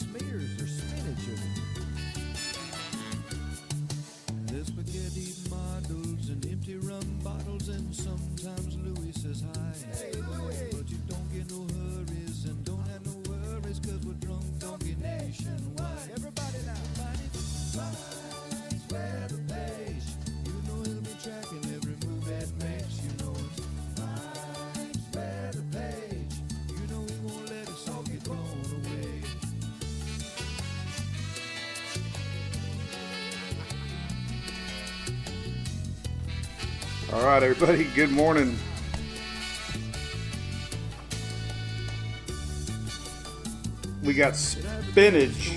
smears or spinach in it. There's spaghetti models and empty rum bottles, and sometimes Louis says hi. Hey, Louis. But you don't get no hurries and don't have no worries, cause we're drunk donkey nationwide. Everybody now. Minds wear the page. You know he'll be tracking every move that makes. You know it's minds wear the page. You know he won't let us all get blown away. All right, everybody, good morning. We got spinach.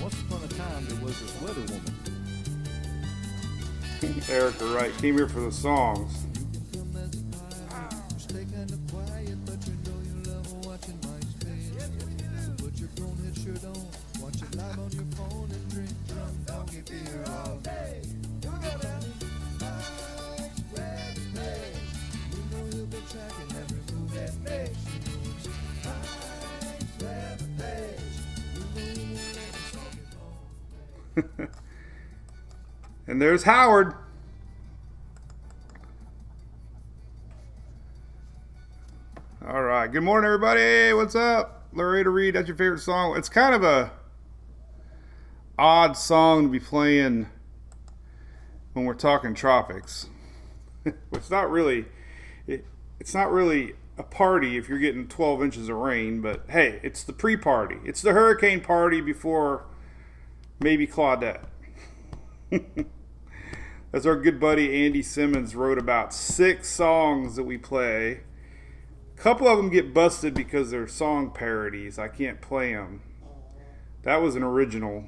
Once upon a time, there was this weather woman. Erica Wright came here for the songs. Stay kind of quiet, but you know you love watching Mike's page. So put your grown head shirt on, watch it live on your phone, and drink drunk donkey beer all day. You know he'll be tracking every move that makes. You know it's Mike's wear the page. You know he won't let us all get blown away. And there's Howard. All right. Good morning, everybody. What's up? Loretta Reed, that's your favorite song. It's kind of a odd song to be playing when we're talking tropics. It's not really a party if you're getting 12 inches of rain, but hey, it's the pre-party. It's the hurricane party before maybe Claudette. As our good buddy Andy Simmons wrote about 6 songs that we play. A couple of them get busted because they're song parodies. I can't play them. That was an original.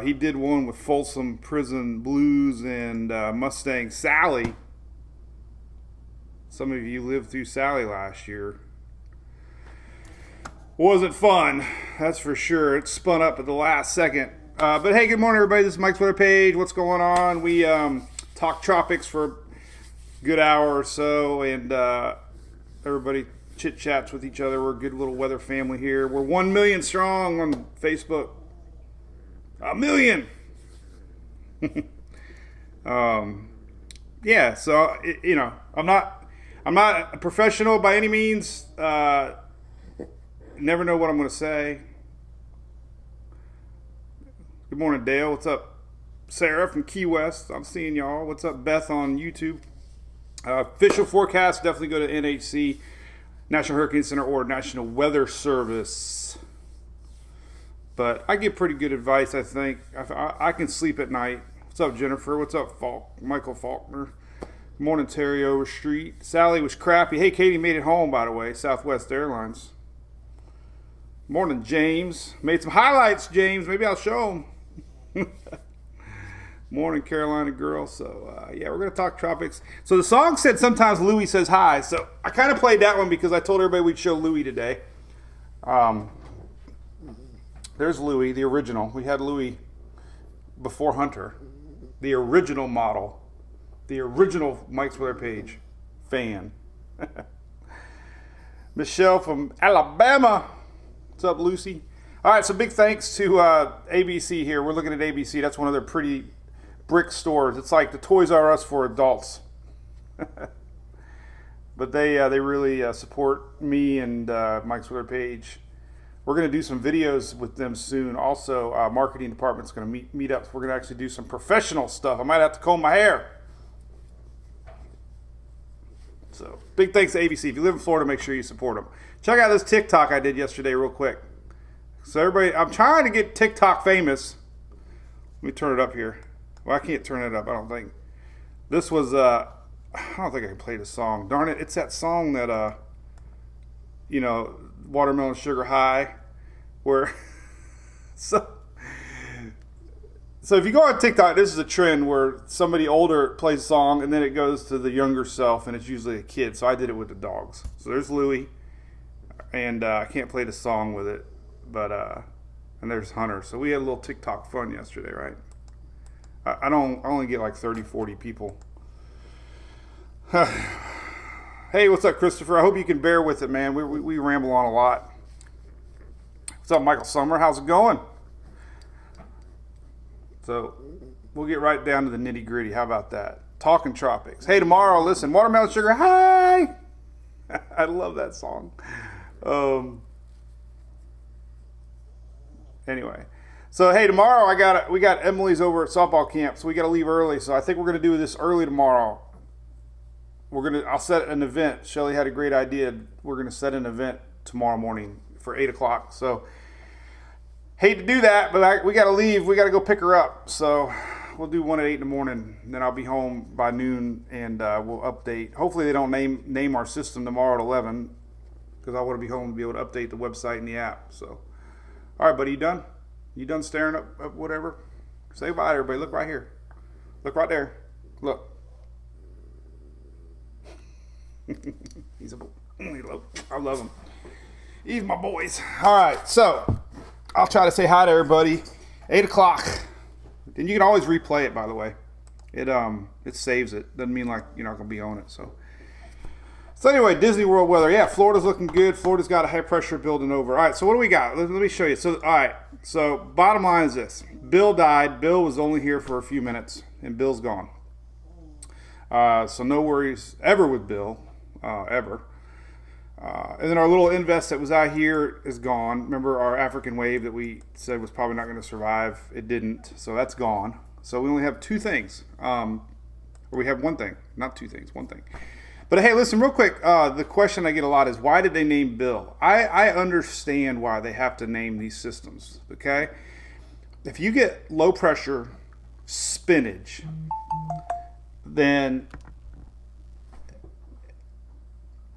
He did one with Folsom Prison Blues and Mustang Sally. Some of you lived through Sally last year. Wasn't fun, that's for sure. It spun up at the last second. But hey, good morning, everybody. This is Mike's Twitter page. What's going on? We talk tropics for a good hour or so, and everybody chit-chats with each other. We're a good little weather family here. We're 1 million strong on Facebook. 1 million! Yeah, so, you know, I'm not a professional by any means. Never know what I'm going to say. Good morning, Dale. What's up? Sarah from Key West. I'm seeing y'all. What's up, Beth on YouTube? Official forecast, definitely go to NHC, National Hurricane Center, or National Weather Service. But I get pretty good advice, I think. I can sleep at night. What's up, Jennifer? What's up, Michael Faulkner? Good morning, Terry Overstreet. Sally was crappy. Hey, Katie made it home, by the way. Southwest Airlines. Morning, James. Made some highlights, James. Maybe I'll show them. Morning, Carolina girl. So, yeah, we're going to talk tropics. So the song said sometimes Louis says hi. So I kind of played that one because I told everybody we'd show Louis today. There's Louis, the original. We had Louis before Hunter. The original model. The original Mike's Weather Page fan. Michelle from Alabama. What's up, Lucy? All right, so big thanks to ABC here. We're looking at ABC. That's one of their pretty brick stores. It's like the Toys R Us for adults. But they really support me and Mike's Weather Page. We're going to do some videos with them soon. Also, marketing department's going to meet up. We're going to actually do some professional stuff. I might have to comb my hair. So, big thanks to ABC. If you live in Florida, make sure you support them. Check out this TikTok I did yesterday real quick. So everybody, I'm trying to get TikTok famous. Let me turn it up here. Well, I can't turn it up, I don't think. This was, I don't think I can play the song. Darn it, it's that song that, you know, Watermelon Sugar High, where, so if you go on TikTok, this is a trend where somebody older plays a song and then it goes to the younger self and it's usually a kid. So I did it with the dogs. So there's Louie, and I can't play the song with it, but and there's Hunter. So we had a little TikTok fun yesterday, right? I only get like 30, 40 people. Hey, what's up, Christopher? I hope you can bear with it, man. We ramble on a lot. What's up, Michael Summer? How's it going? So we'll get right down to the nitty gritty. How about that? Talking Tropics. Hey, tomorrow, listen, Watermelon Sugar, hi! I love that song. Anyway, so hey, tomorrow we got Emily's over at softball camp, so we got to leave early. So I think we're gonna do this early tomorrow. I'll set an event. Shelly had a great idea. We're gonna set an event tomorrow morning for 8 o'clock. So hate to do that, but we got to leave. We got to go pick her up. So we'll do one at 8 in the morning. And then I'll be home by noon, and we'll update. Hopefully they don't name our system tomorrow at 11, because I want to be home to be able to update the website and the app. So, all right, buddy, you done? You done staring up whatever? Say bye, everybody. Look right here. Look right there. Look. I love him. He's my boys. All right, so I'll try to say hi to everybody. 8 o'clock. And you can always replay it, by the way. It saves it. Doesn't mean like you're not going to be on it. So anyway, Disney World weather. Yeah, Florida's looking good. Florida's got a high pressure building over. All right, so what do we got? Let me show you. So, all right, so bottom line is this. Bill died. Bill was only here for a few minutes, and Bill's gone. So no worries ever with Bill, ever. And then our little invest that was out here is gone. Remember our African wave that we said was probably not going to survive? It didn't, so that's gone. So we only have two things. Or we have one thing. Not two things, one thing. But hey, listen, real quick. The question I get a lot is, why did they name Bill? I understand why they have to name these systems, okay? If you get low pressure spinach, then...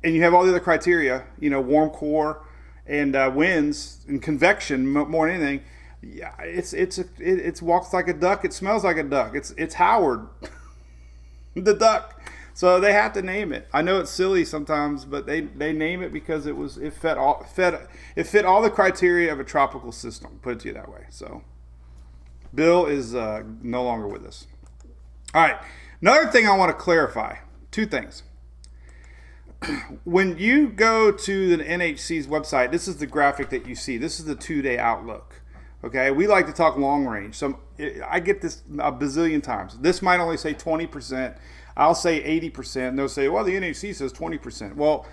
and you have all the other criteria, warm core and winds and convection more than anything. Yeah, it walks like a duck. It smells like a duck. It's Howard, the duck. So they have to name it. I know it's silly sometimes, but they name it because it fit all the criteria of a tropical system. Put it to you that way. So Bill is no longer with us. All right. Another thing I want to clarify. Two things. When you go to the NHC's website, this is the graphic that you see. This is the 2-day outlook. Okay, we like to talk long range. So I get this a bazillion times. This might only say 20%. I'll say 80%. And they'll say, well, the NHC says 20%. Well,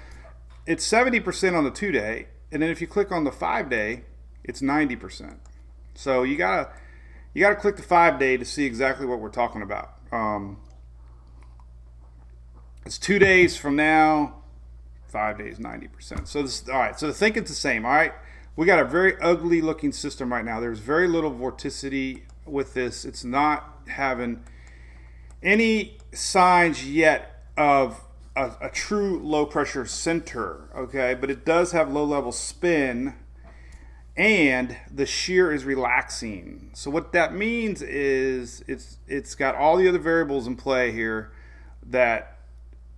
it's 70% on the 2-day. And then if you click on the 5-day, it's 90%. So you gotta click the 5-day to see exactly what we're talking about. It's 2 days from now, 5 days, 90%. So all right. So think it's the same. All right. We got a very ugly looking system right now. There's very little vorticity with this. It's not having any signs yet of a true low pressure center. Okay. But it does have low level spin, and the shear is relaxing. So what that means is it's got all the other variables in play here that,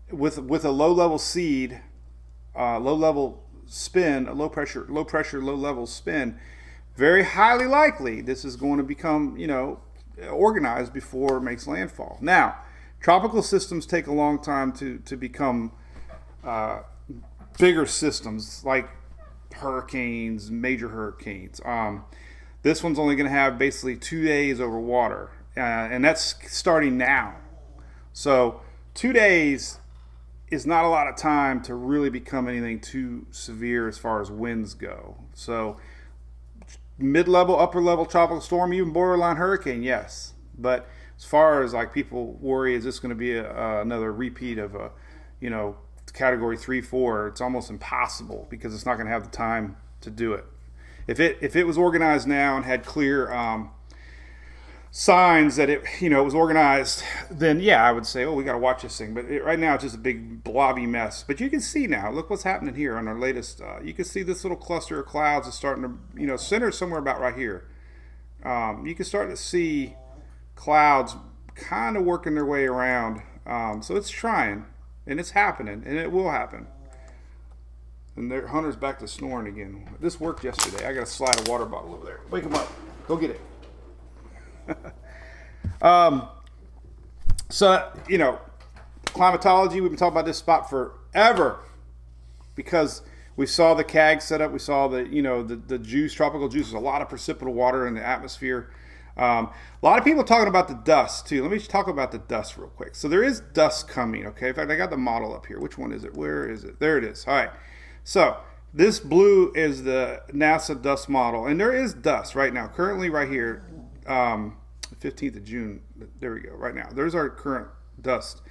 with a low level seed, low level spin, a low pressure, low level spin, very highly likely this is going to become organized before it makes landfall. Now, tropical systems take a long time to become bigger systems, like hurricanes, major hurricanes. This one's only going to have basically 2 days over water, and that's starting now. So 2 days is not a lot of time to really become anything too severe as far as winds go. So mid-level, upper-level tropical storm, even borderline hurricane, yes. But as far as like people worry, is this going to be another repeat of a, category 3, 4? It's almost impossible because it's not going to have the time to do it. If it was organized now and had clear signs that it was organized, then yeah, I would say, oh, we got to watch this thing. But right now it's just a big blobby mess. But you can see now, look what's happening here on our latest. You can see this little cluster of clouds is starting to, center somewhere about right here. You can start to see clouds kind of working their way around. So it's trying, and it's happening, and it will happen. And Hunter's back to snoring again. This worked yesterday. I got to slide a water bottle over there. Wake him up. Go get it. So, climatology, we've been talking about this spot forever because We saw the CAG setup. We saw the juice, tropical juice. There's a lot of precipitable water in the atmosphere. A lot of people talking about the dust too. Let me just talk about the dust real quick. So there is dust coming. Okay, in fact, I got the model up here. Which one is it? Where is it? There it is. All right. So this blue is the NASA dust model, and there is dust right now. Currently, right here, 15th of June. There we go. Right now, there's our current dust,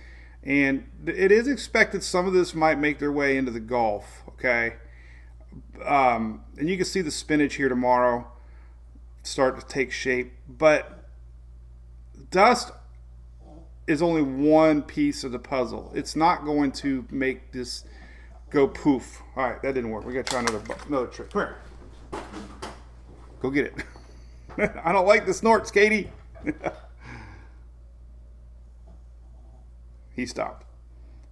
and it is expected some of this might make their way into the Gulf. Okay, and you can see the spinach here tomorrow start to take shape, but dust is only one piece of the puzzle. It's not going to make this go poof. All right, that didn't work. We got to try another trick. Come here. Go get it. I don't like the snorts, Katie. He stopped.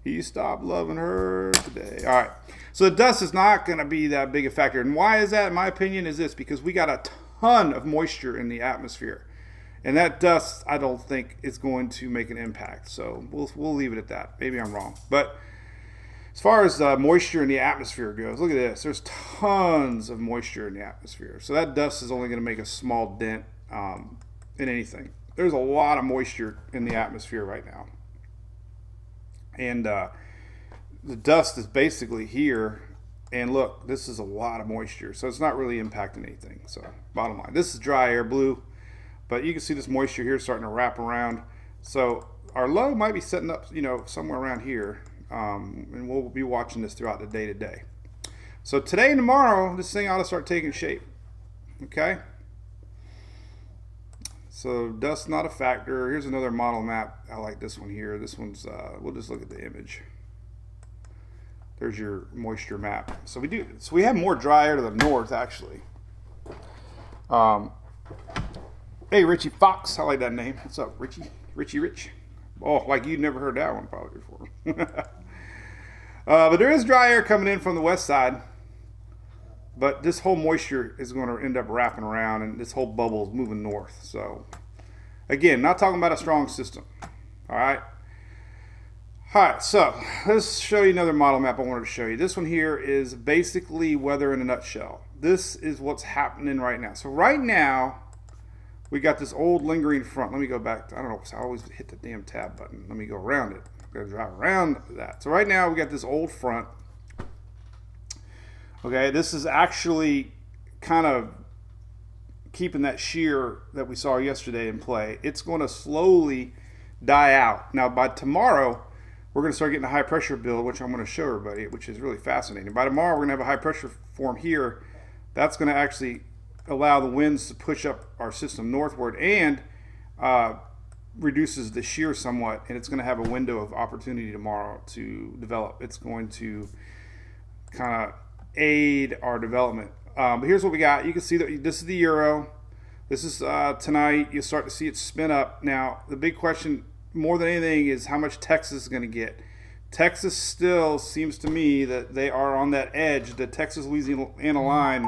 He stopped loving her today. All right. So the dust is not going to be that big a factor. And why is that? In my opinion, is this because we got a ton of moisture in the atmosphere, and that dust I don't think is going to make an impact. So we'll leave it at that. Maybe I'm wrong, but as far as moisture in the atmosphere goes, look at this. There's tons of moisture in the atmosphere, so that dust is only going to make a small dent in anything. There's a lot of moisture in the atmosphere right now, and the dust is basically here. And look, this is a lot of moisture, so it's not really impacting anything. So bottom line, this is dry air blue, but you can see this moisture here starting to wrap around. So our low might be setting up, somewhere around here, and we'll be watching this throughout the day today. So today and tomorrow, this thing ought to start taking shape. Okay. So dust not a factor. Here's another model map. I like this one here. This one's we'll just look at the image. There's your moisture map. So we have more dry air to the north, actually. Hey, Richie Fox. I like that name. What's up, Richie? Richie Rich. Oh, like you'd never heard that one probably before. But there is dry air coming in from the west side. But this whole moisture is going to end up wrapping around, and this whole bubble is moving north. So, again, not talking about a strong system. All right. All right, so let's show you another model map I wanted to show you. This one here is basically weather in a nutshell. This is what's happening right now. So right now, we got this old lingering front. Let me go back. I don't know, I always hit the damn tab button. Let me go around it. I'm going to drive around that. So right now, we got this old front. Okay, this is actually kind of keeping that shear that we saw yesterday in play. It's going to slowly die out. Now, by tomorrow, we're going to start getting a high pressure build, which I'm going to show everybody, which is really fascinating. By tomorrow, we're going to have a high pressure form here. That's going to actually allow the winds to push up our system northward and reduces the shear somewhat. And it's going to have a window of opportunity tomorrow to develop. It's going to kind of aid our development. But here's what we got. You can see that this is the Euro. This is tonight. You'll start to see it spin up. Now, the big question more than anything is how much Texas is going to get. Texas still seems to me that they are on that edge, the Texas-Louisiana line,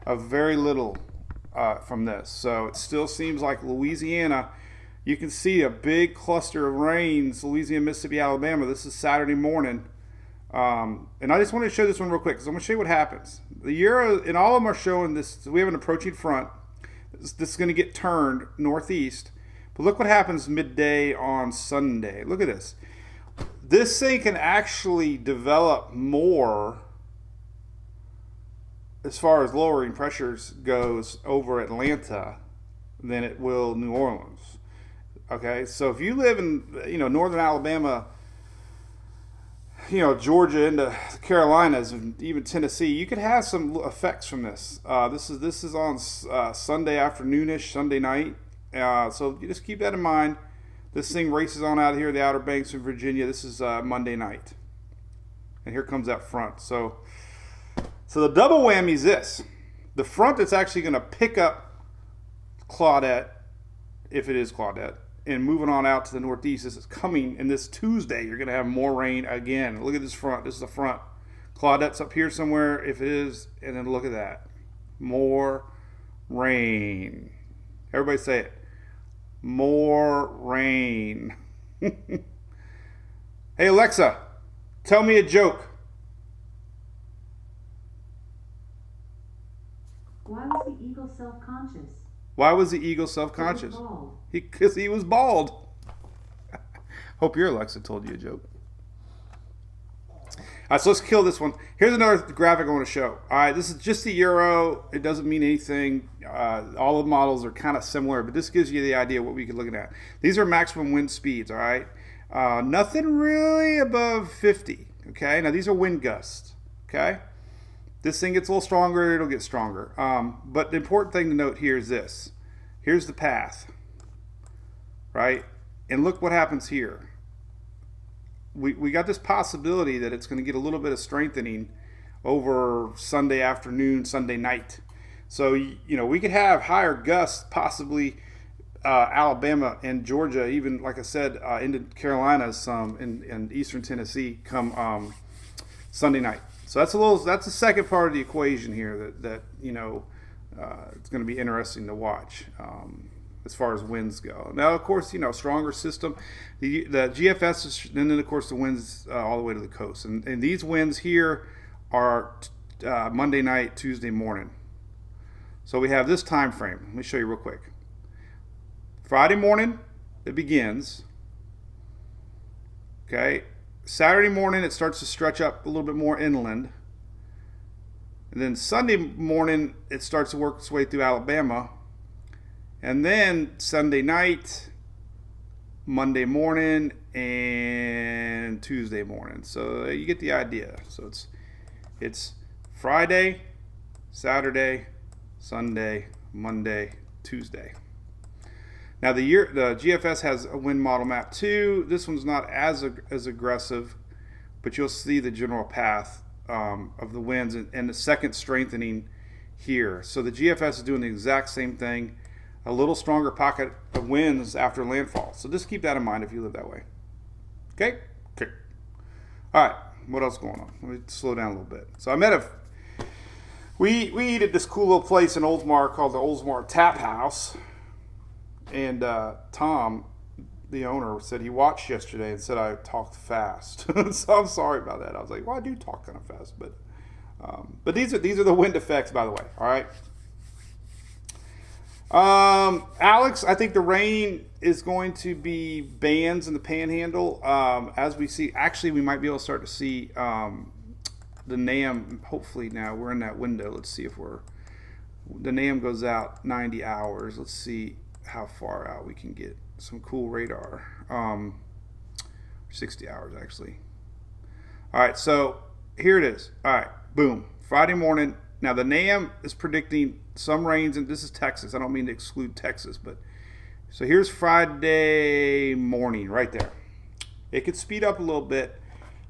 of very little from this. So it still seems like Louisiana, you can see a big cluster of rains, Louisiana, Mississippi, Alabama. This is Saturday morning. And I just wanted to show this one real quick because I'm going to show you what happens. The Euro, and all of them are showing this. So we have an approaching front. This is going to get turned northeast. But look what happens midday on Sunday. Look at this. This thing can actually develop more as far as lowering pressures goes over Atlanta than it will New Orleans. Okay, so if you live in northern Alabama, Georgia into the Carolinas and even Tennessee, you could have some effects from this. This is on Sunday afternoonish, Sunday night. So you just keep that in mind. This thing races on out of here, the Outer Banks of Virginia. This is Monday night. And here comes that front. So the double whammy is this. The front that's actually going to pick up Claudette, if it is Claudette, and moving on out to the northeast. This is coming, and this Tuesday you're going to have more rain again. Look at this front. This is the front. Claudette's up here somewhere, if it is, and then look at that. More rain. Everybody say it. More rain. Hey, Alexa, tell me a joke. Why was the eagle self-conscious? Why was the eagle self-conscious? Because he was bald. Hope your Alexa told you a joke. All right, so let's kill this one. Here's another graphic I want to show. All right, this is just the euro. It doesn't mean anything. All the models are kind of similar, but this gives you the idea of what we could look at. These are maximum wind speeds, all right? Nothing really above 50, okay? Now, these are wind gusts, okay? This thing gets a little stronger, it'll get stronger. But the important thing to note here is this. Here's the path, right? And look what happens here. We got this possibility that it's going to get a little bit of strengthening over Sunday afternoon, Sunday night. So, we could have higher gusts, possibly Alabama and Georgia, even, like I said, into Carolinas, some in eastern Tennessee come Sunday night. So that's the second part of the equation here that it's going to be interesting to watch. As far as winds go. Now, of course, stronger system. The GFS is, and then of course the winds all the way to the coast. And these winds here are Monday night, Tuesday morning. So we have this time frame. Let me show you real quick. Friday morning, it begins. Okay. Saturday morning, it starts to stretch up a little bit more inland. And then Sunday morning, it starts to work its way through Alabama. And then Sunday night, Monday morning, and Tuesday morning. So you get the idea. So it's Friday, Saturday, Sunday, Monday, Tuesday. Now the GFS has a wind model map too. This one's not as aggressive, but you'll see the general path of the winds and the second strengthening here. So the GFS is doing the exact same thing. A little stronger pocket of winds after landfall. So just keep that in mind if you live that way. Okay? Okay. All right. What else going on? Let me slow down a little bit. So we eat at this cool little place in Oldsmar called the Oldsmar Tap House. And Tom, the owner, said he watched yesterday and said I talked fast. So I'm sorry about that. I was like, well, I do talk kind of fast. But these are the wind effects, by the way. All right. Alex, I think the rain is going to be bands in the panhandle. As we see, actually, we might be able to start to see the NAM. Hopefully, now we're in that window. Let's see if the NAM goes out 90 hours. Let's see how far out we can get some cool radar. 60 hours, actually. All right, so here it is. All right, boom. Friday morning. Now, the NAM is predicting some rains, and this is Texas. I don't mean to exclude Texas, but so here's Friday morning right there. It could speed up a little bit,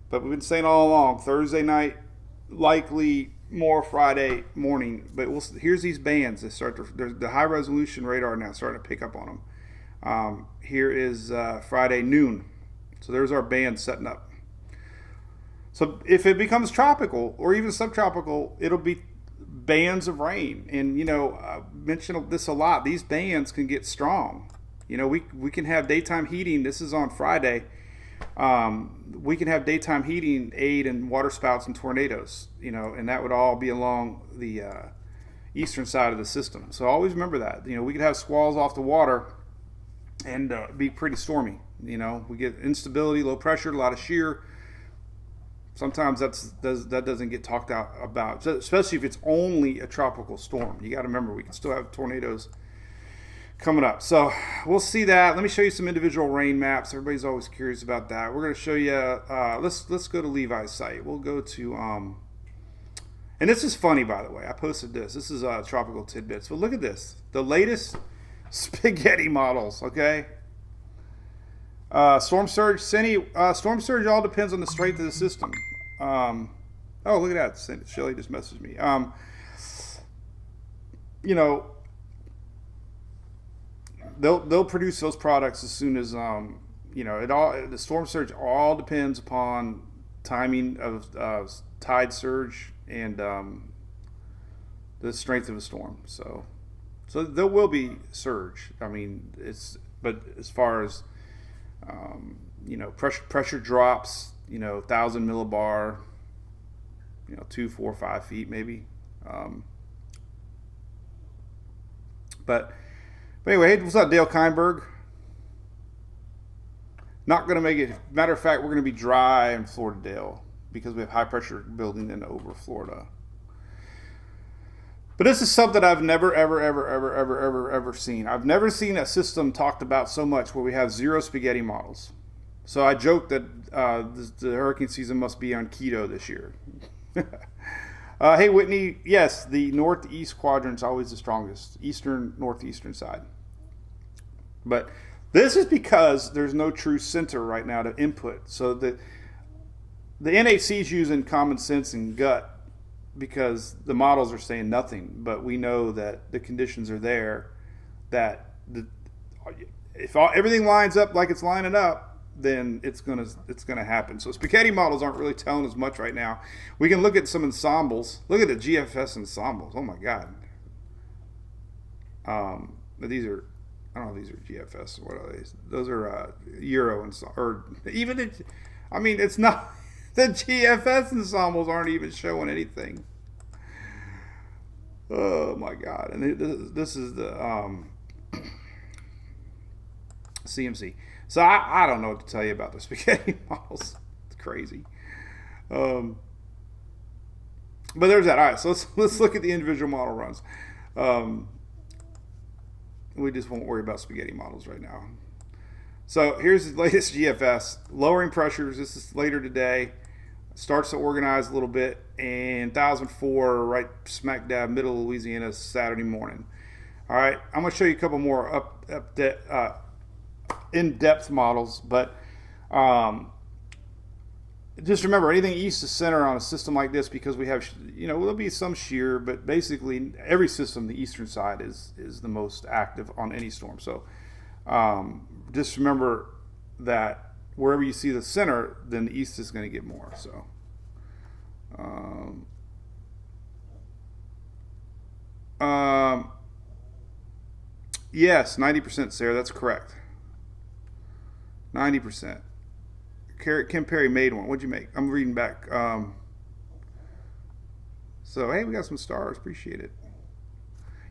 but we've been saying all along, Thursday night, likely more Friday morning. But here's these bands that the high resolution radar now starting to pick up on them. Here is Friday noon. So there's our band setting up. So if it becomes tropical or even subtropical, it'll be bands of rain. And I mentioned this a lot. These bands can get strong. We can have daytime heating. This is on Friday. We can have daytime heating aid in water spouts and tornadoes. And that would all be along the eastern side of the system. So always remember that. We could have squalls off the water and be pretty stormy. We get instability, low pressure, a lot of shear. Sometimes that doesn't get talked about, especially if it's only a tropical storm. You got to remember, we can still have tornadoes coming up. So we'll see that. Let me show you some individual rain maps. Everybody's always curious about that. We're going to show you, let's go to Levi's site. We'll go to, and this is funny, by the way. I posted this. This is Tropical Tidbits. But look at this. The latest spaghetti models, okay? Storm surge, storm surge all depends on the strength of the system. Oh, look at that. Shelly just messaged me. They'll produce those products as soon as the storm surge all depends upon timing of tide surge and the strength of a storm. So there will be surge. I mean, but as far as pressure drops, 1,000 millibar, 2, 4, 5 feet maybe. But anyway, hey, what's up, Dale Keinberg? Not going to make it. Matter of fact, we're going to be dry in Florida, Dale, because we have high pressure building in over Florida. But this is something I've never, ever seen. I've never seen a system talked about so much where we have 0 spaghetti models. So I joke that the hurricane season must be on keto this year. Hey, Whitney, yes, the northeast quadrant is always the strongest, northeastern side. But this is because there's no true center right now to input. So the NHC is using common sense and gut because the models are saying nothing. But we know that the conditions are there, that if everything lines up like it's lining up, then it's gonna happen. So spaghetti models aren't really telling us much right now. We can look at some ensembles. Look at the GFS ensembles. Oh my God. But these are, I don't know if these are GFS or what are these? Those are Euro or even it's not the GFS ensembles aren't even showing anything. Oh my God. And this is the CMC. So I don't know what to tell you about the spaghetti models. It's crazy. But there's that. All right, so let's look at the individual model runs. We just won't worry about spaghetti models right now. So here's the latest GFS. Lowering pressures. This is later today. Starts to organize a little bit. And 1004 right smack dab middle of Louisiana Saturday morning. All right, I'm going to show you a couple more in-depth models, but just remember anything east to center on a system like this, because we have, there'll be some shear, but basically every system, the eastern side is the most active on any storm. So just remember that wherever you see the center, then the east is going to get more. So yes, 90%, Sarah, that's correct. 90%. Kim Perry made one. What'd you make? I'm reading back. So, hey, we got some stars. Appreciate it.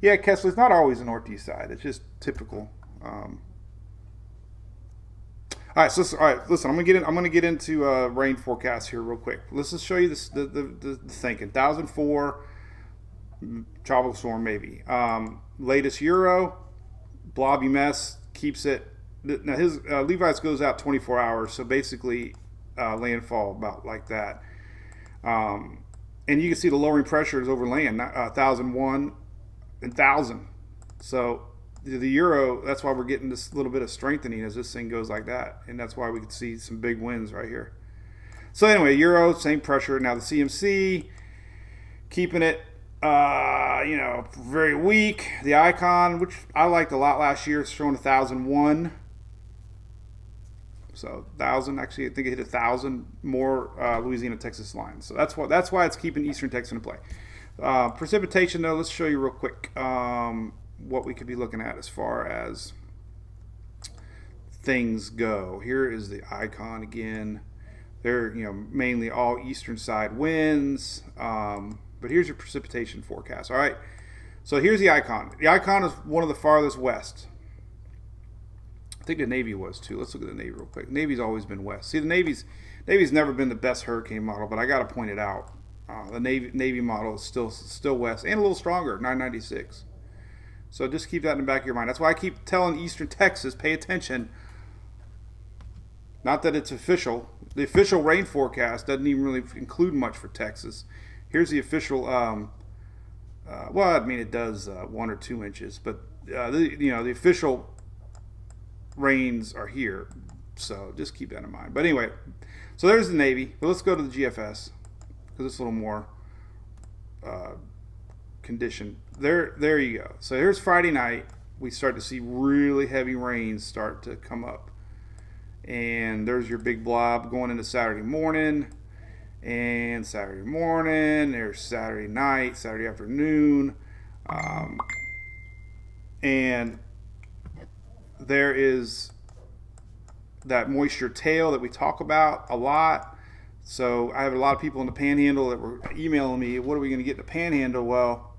Yeah, Kessler, it's not always the northeast side. It's just typical. All right, so listen. I'm gonna get into rain forecast here real quick. Let's just show you this, the thinking. 1004 tropical storm maybe. Latest Euro, blobby mess keeps it. Now his Levi's goes out 24 hours, so basically landfall about like that. And you can see the lowering pressure is over land, 1,001 and 1,000. So the Euro, that's why we're getting this little bit of strengthening as this thing goes like that, and that's why we could see some big winds right here. So anyway, Euro, same pressure. Now the CMC, keeping it very weak. The Icon, which I liked a lot last year, is showing 1,001. So 1,000, actually, I think it hit 1,000 more Louisiana Texas lines. So that's why it's keeping Eastern Texas in play. Precipitation, though, let's show you real quick what we could be looking at as far as things go. Here is the Icon again. They're mainly all eastern side winds. But here's your precipitation forecast. All right. So here's the Icon. The Icon is one of the farthest west. I think the Navy was too. Let's look at the Navy real quick. Navy's always been west. See, the Navy's never been the best hurricane model, but I got to point it out. The Navy model is still west and a little stronger, 996. So just keep that in the back of your mind. That's why I keep telling Eastern Texas, pay attention. Not that it's official. The official rain forecast doesn't even really include much for Texas. Here's the official. It does 1 or 2 inches, but the official rains are here, so just keep that in mind. But anyway, so there's the Navy. But let's go to the GFS because it's a little more condition. There you go. So here's Friday night. We start to see really heavy rains start to come up, and there's your big blob going into Saturday morning. And Saturday morning, there's Saturday night, Saturday afternoon, and there is that moisture tail that we talk about a lot. So I have a lot of people in the Panhandle that were emailing me, what are we going to get in the Panhandle? Well,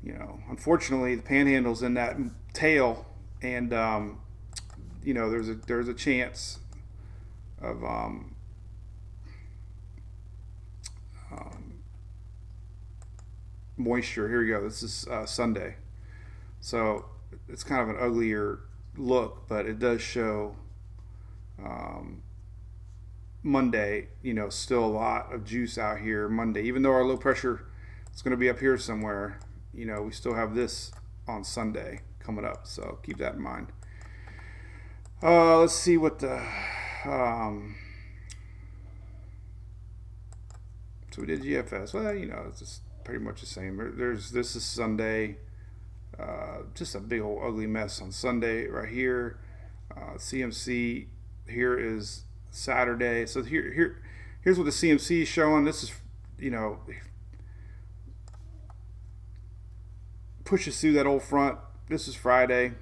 unfortunately, the Panhandle's in that tail, and there's a chance of moisture. Here we go. This is Sunday, so it's kind of an uglier look, but it does show Monday. Still a lot of juice out here Monday, even though our low pressure is going to be up here somewhere. We still have this on Sunday coming up, so keep that in mind. Let's see what the so we did GFS. Well, it's just pretty much the same. This is Sunday. Just a big old ugly mess on Sunday right here. CMC here is Saturday. So here's what the CMC is showing. This is pushes through that old front. This is Friday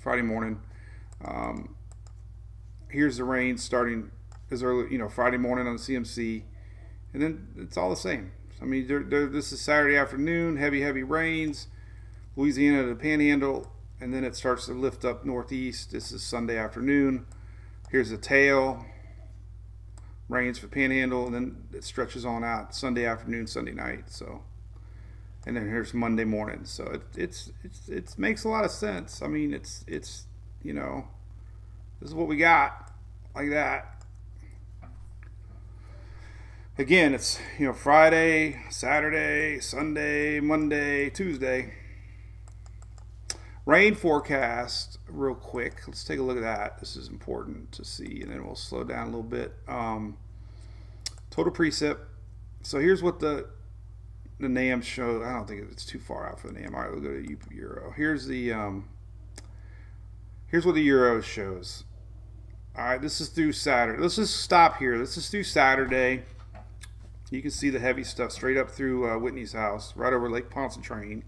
morning. Here's the rain starting as early, Friday morning on the CMC, and then it's all the same. I mean, this is Saturday afternoon, heavy rains, Louisiana to the Panhandle, and then it starts to lift up northeast. This is Sunday afternoon. Here's the tail, rains for Panhandle, and then it stretches on out Sunday afternoon, Sunday night. So, and then here's Monday morning. So it makes a lot of sense. I mean, it's this is what we got like that. Again, it's Friday, Saturday, Sunday, Monday, Tuesday. Rain forecast real quick. Let's take a look at that. This is important to see, and then we'll slow down a little bit. Total precip. So here's what the NAM shows. I don't think it's too far out for the NAM. All right, we'll go to Euro. Here's what the Euro shows. All right, this is through Saturday. Let's just stop here. This is through Saturday. You can see the heavy stuff straight up through Whitney's house, right over Lake Pontchartrain.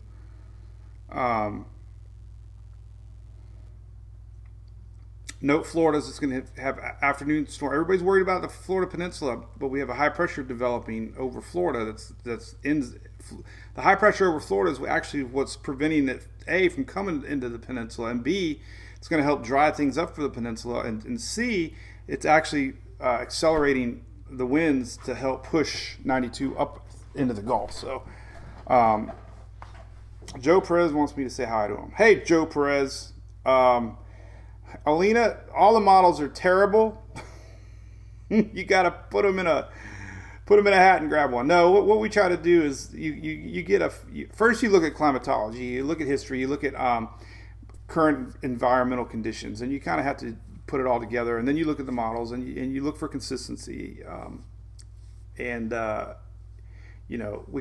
Note Florida's it's going to have afternoon storm. Everybody's worried about the Florida Peninsula, but we have a high pressure developing over Florida. That's in the high pressure over Florida is actually what's preventing it A from coming into the peninsula, and B, it's going to help dry things up for the peninsula, and C, it's actually accelerating the winds to help push 92 up into the Gulf. So Joe Perez wants me to say hi to him. Hey, Joe Perez. Alina, all the models are terrible. You got to put them in a hat and grab one. No, what we try to do is you get first you look at climatology, you look at history, you look at current environmental conditions, and you kind of have to put it all together, and then you look at the models and you look for consistency. We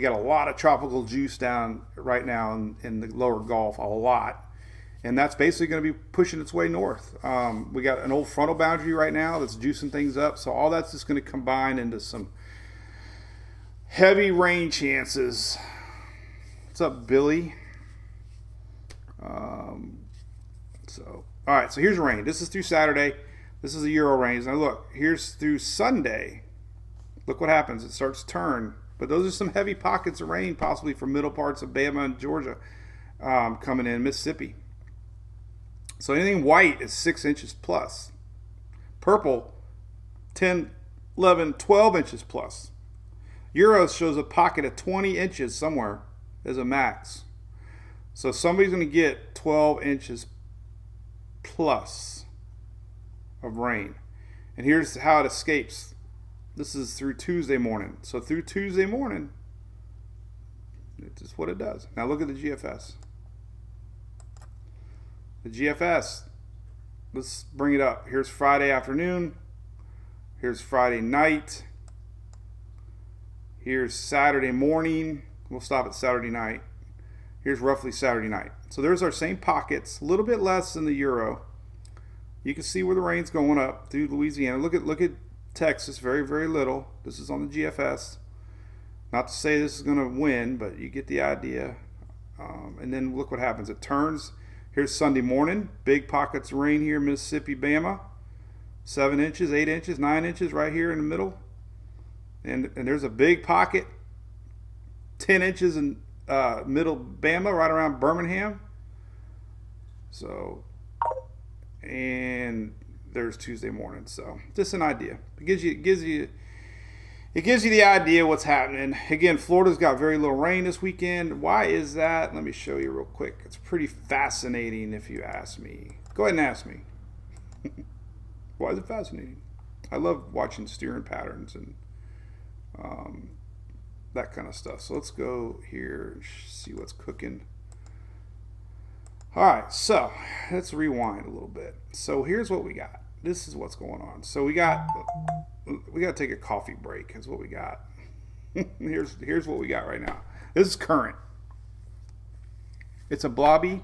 got a lot of tropical juice down right now in the lower Gulf, a lot. And that's basically going to be pushing its way north. We got an old frontal boundary right now that's juicing things up. So all that's just going to combine into some heavy rain chances. What's up, Billy? All right, so here's rain. This is through Saturday. This is the Euro rains. Now look, here's through Sunday. Look what happens. It starts to turn. But those are some heavy pockets of rain, possibly from middle parts of Bama and Georgia coming in, Mississippi. So anything white is 6 inches plus. Purple, 10, 11, 12 inches plus. Euro shows a pocket of 20 inches somewhere as a max. So somebody's going to get 12 inches plus of rain. And here's how it escapes. This is through Tuesday morning. So through Tuesday morning, it's just what it does. Now look at the GFS. The GFS, let's bring it up. Here's Friday afternoon. Here's Friday night. Here's Saturday morning. We'll stop at Saturday night. Here's roughly Saturday night. So there's our same pockets, a little bit less than the Euro. You can see where the rain's going up through Louisiana. Look at Texas, very, very little. This is on the GFS. Not to say this is going to win, but you get the idea. And then look what happens. It turns. Here's Sunday morning. Big pockets of rain here, Mississippi, Bama. 7 inches, 8 inches, 9 inches right here in the middle. And there's a big pocket, 10 inches in middle Bama, right around Birmingham. So, and there's Tuesday morning. So just an idea. It gives you the idea what's happening. Again, Florida's got very little rain this weekend. Why is that? Let me show you real quick. It's pretty fascinating if you ask me. Go ahead and ask me. Why is it fascinating? I love watching steering patterns and that kind of stuff. So let's go here and see what's cooking. All right, so let's rewind a little bit. So here's what we got. This is what's going on. So we got to take a coffee break. Is what we got. here's what we got right now. This is current. It's a blobby,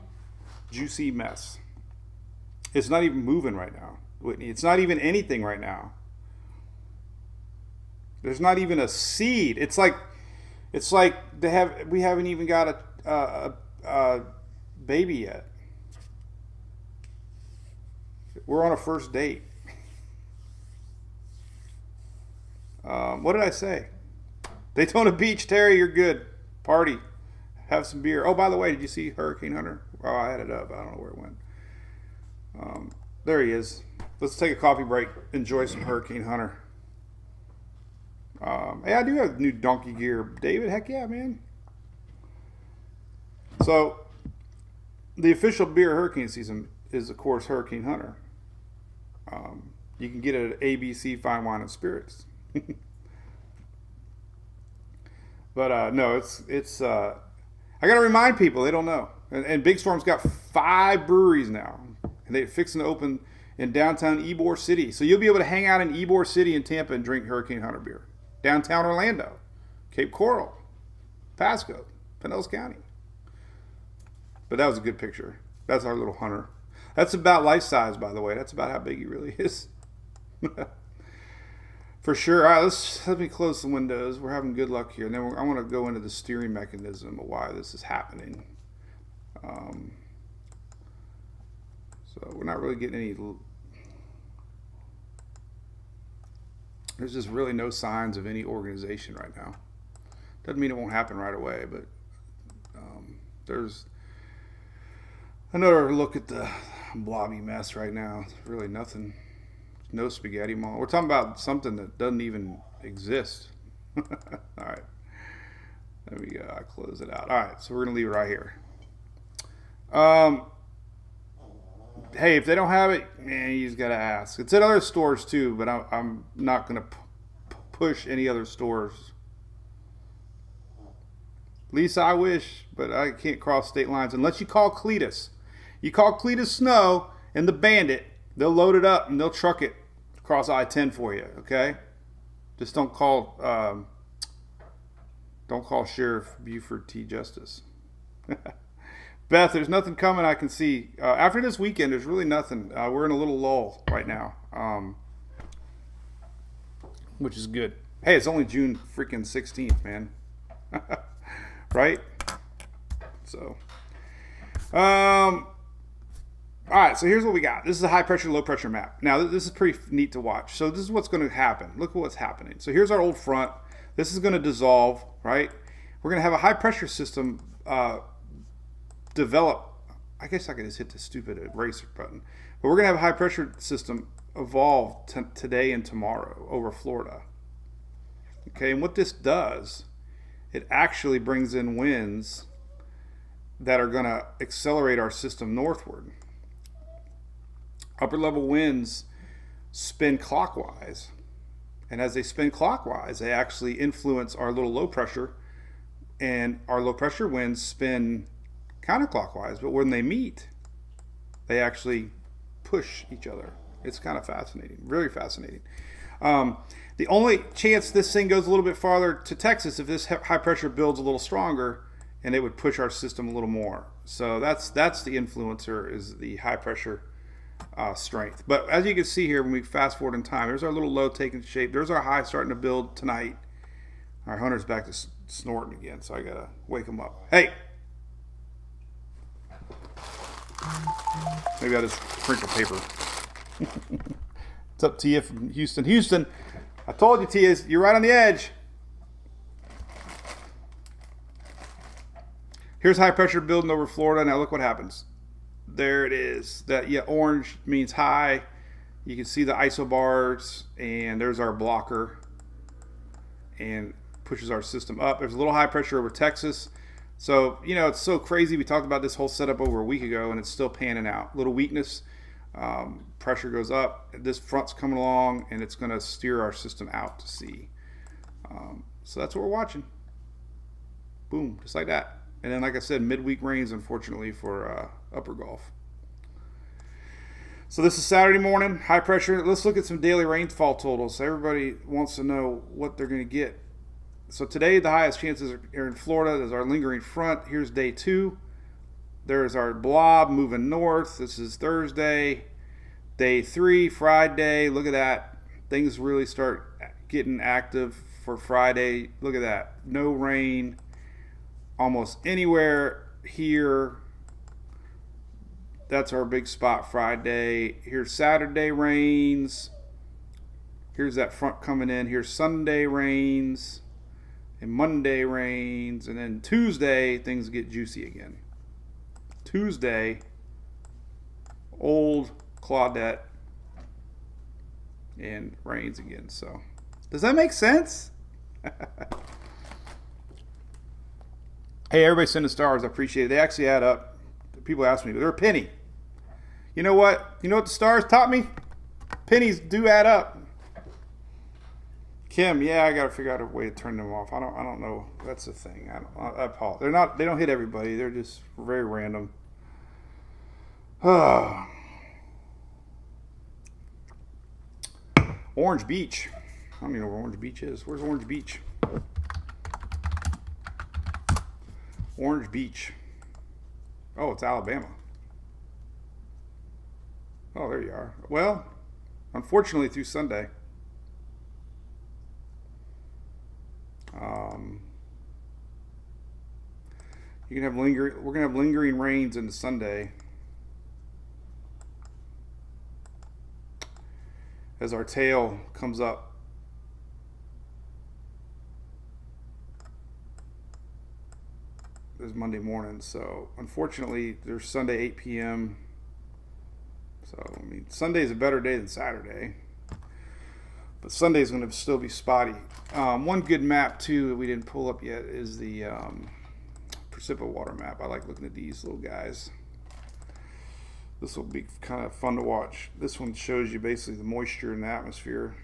juicy mess. It's not even moving right now, Whitney. It's not even anything right now. There's not even a seed. It's like we haven't even got a baby yet. We're on a first date. What did I say? Daytona Beach, Terry, you're good. Party. Have some beer. Oh, by the way, did you see Hurricane Hunter? Oh, I had it up. I don't know where it went. There he is. Let's take a coffee break. Enjoy some Hurricane Hunter. Hey, I do have new donkey gear, David. Heck yeah, man. So, the official beer hurricane season is, of course, Hurricane Hunter. You can get it at ABC Fine Wine and Spirits. But no, it's. I got to remind people, they don't know. And Big Storm's got 5 breweries now, and they're fixing to open in downtown Ybor City. So you'll be able to hang out in Ybor City in Tampa and drink Hurricane Hunter beer. Downtown Orlando, Cape Coral, Pasco, Pinellas County. But that was a good picture. That's our little hunter. That's about life size, by the way. That's about how big he really is. For sure. All right, let me close the windows. We're having good luck here. And then I want to go into the steering mechanism of why this is happening. So we're not really getting any. There's just really no signs of any organization right now. Doesn't mean it won't happen right away, but there's another look at the blobby mess right now. It's really nothing. No spaghetti mall. We're talking about something that doesn't even exist. All right. There we go. I close it out. All right. So we're going to leave it right here. Hey, if they don't have it, man, you just got to ask. It's at other stores too, but I'm not going to push any other stores. Lisa, I wish, but I can't cross state lines unless you call Cletus. You call Cletus Snow and the Bandit, they'll load it up and they'll truck it across I-10 for you, okay? Just don't call Sheriff Buford T. Justice. Beth, there's nothing coming I can see. After this weekend, there's really nothing. We're in a little lull right now, which is good. Hey, it's only June freaking 16th, man. Right? So, all right, so here's what we got. This is a high pressure, low pressure map. Now, this is pretty neat to watch. So this is what's going to happen. Look at what's happening. So here's our old front. This is going to dissolve, right? We're going to have a high pressure system develop. I guess I could just hit the stupid eraser button. But we're going to have a high pressure system evolve today and tomorrow over Florida. Okay, and what this does, it actually brings in winds that are going to accelerate our system northward. Upper level winds spin clockwise, and as they spin clockwise, they actually influence our little low pressure, and our low pressure winds spin counterclockwise, but when they meet, they actually push each other. It's kind of fascinating, really fascinating. The only chance this thing goes a little bit farther to Texas if this high pressure builds a little stronger, and it would push our system a little more. So that's the influencer, is the high pressure strength. But as you can see here, when we fast forward in time, there's our little low taking shape. There's our high starting to build tonight. Our hunter's back to snorting again, so I gotta wake him up. Hey! Maybe I'll just sprinkle paper. What's up, Tia from Houston? Houston, I told you, Tia, you're right on the edge. Here's high pressure building over Florida. Now look what happens. There it is. That orange means high. You can see the isobars, and there's our blocker, and pushes our system up. There's a little high pressure over Texas. So, it's so crazy. We talked about this whole setup over a week ago, and it's still panning out. Little weakness. Pressure goes up. This front's coming along, and it's going to steer our system out to sea. So that's what we're watching. Boom, just like that. And then, like I said, midweek rains, unfortunately, for upper Gulf. So this is Saturday morning, high pressure. Let's look at some daily rainfall totals. Everybody wants to know what they're going to get. So today, the highest chances are in Florida. There's our lingering front. Here's day 2. There's our blob moving north. This is Thursday. Day 3, Friday. Look at that. Things really start getting active for Friday. Look at that. No rain almost anywhere here. That's our big spot Friday. Here's Saturday rains. Here's that front coming in. Here's Sunday rains. And Monday rains. And then Tuesday, things get juicy again. Tuesday, old Claudette, and rains again. So, does that make sense? Hey, everybody sending stars. I appreciate it. They actually add up. People ask me, they're a penny. You know what? You know what the stars taught me? Pennies do add up. Kim, yeah, I got to figure out a way to turn them off. I don't know. That's the thing. I apologize. They don't hit everybody. They're just very random. Orange Beach. I don't even know where Orange Beach is. Where's Orange Beach? Orange Beach. Oh, it's Alabama. Oh, there you are. Well, unfortunately, through Sunday. You can have lingering. We're gonna have lingering rains into Sunday as our tail comes up. There's Monday morning, so unfortunately, there's Sunday 8 p.m. So I mean, Sunday's a better day than Saturday. But Sunday's going to still be spotty. One good map, too, that we didn't pull up yet is the Precipit water map. I like looking at these little guys. This will be kind of fun to watch. This one shows you basically the moisture in the atmosphere.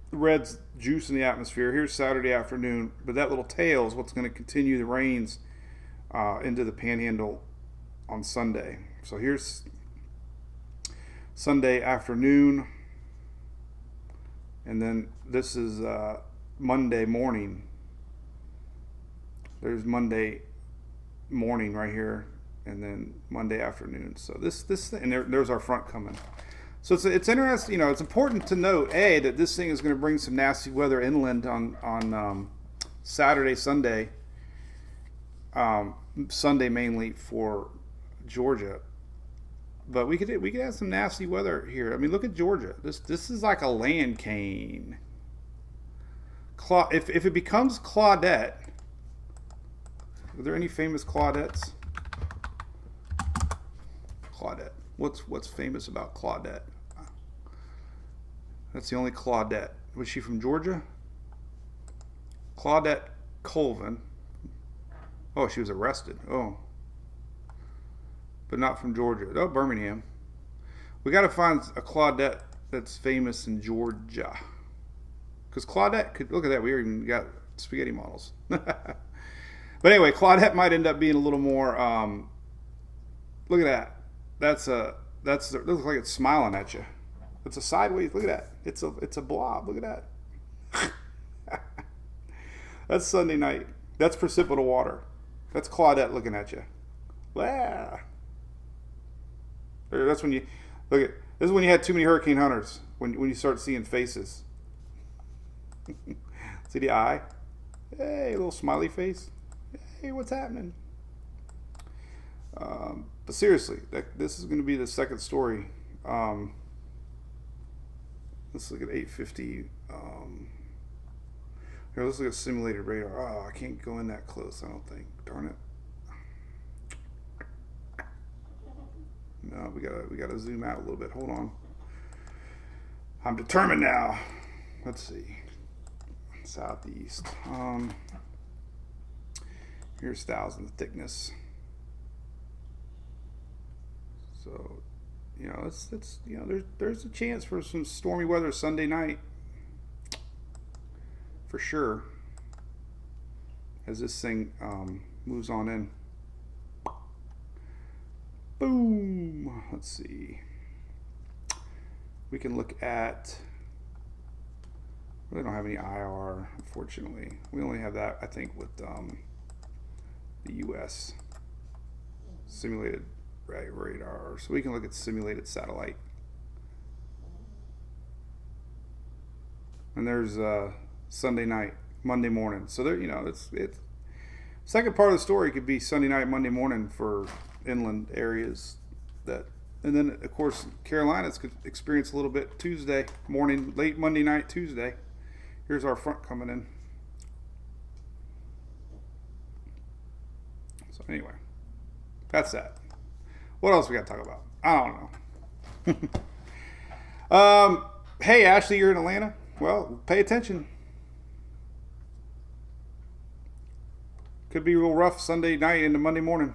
The red's juice in the atmosphere. Here's Saturday afternoon. But that little tail is what's going to continue the rains into the panhandle on Sunday. So here's Sunday afternoon, and then this is Monday morning. There's Monday morning right here, and then Monday afternoon. So this and there's our front coming. So it's interesting. It's important to note that this thing is going to bring some nasty weather inland on Saturday, Sunday. Sunday mainly for Georgia. But we could have some nasty weather here. I mean, look at Georgia. This is like a land cane. If it becomes Claudette, are there any famous Claudettes? Claudette. What's famous about Claudette? That's the only Claudette. Was she from Georgia? Claudette Colvin. Oh, she was arrested. Oh. But not from Georgia. Oh, Birmingham. We got to find a Claudette that's famous in Georgia. Because Claudette could, look at that, we even got spaghetti models. But anyway, Claudette might end up being a little more, look at that. It looks like it's smiling at you. It's a sideways, look at that. It's a blob, look at that. That's Sunday night. That's precipitous water. That's Claudette looking at you. Wow. That's when you look at. This is when you had too many hurricane hunters. When you start seeing faces. See the eye? Hey, a little smiley face. Hey, what's happening? But seriously, this is going to be the second story. Let's look at 850. Here, let's look at simulated radar. Oh, I can't go in that close, I don't think. Darn it. No, we gotta zoom out a little bit. Hold on. I'm determined now. Let's see. Southeast. Here's 1,000 thickness. So, you know, it's you know, there's a chance for some stormy weather Sunday night. For sure. As this thing moves on in. Boom. Let's see. We can look at. Really don't have any IR, unfortunately. We only have that, I think, with the U.S. simulated radar. So we can look at simulated satellite. And there's Sunday night, Monday morning. So there, you know, it's second part of the story could be Sunday night, Monday morning for inland areas that, and then of course Carolinas could experience a little bit Tuesday morning, late Monday night, Tuesday. Here's our front coming in. So anyway, that's that. What else we got to talk about? I don't know. Hey Ashley, you're in Atlanta. Well, pay attention. Could be real rough Sunday night into Monday morning.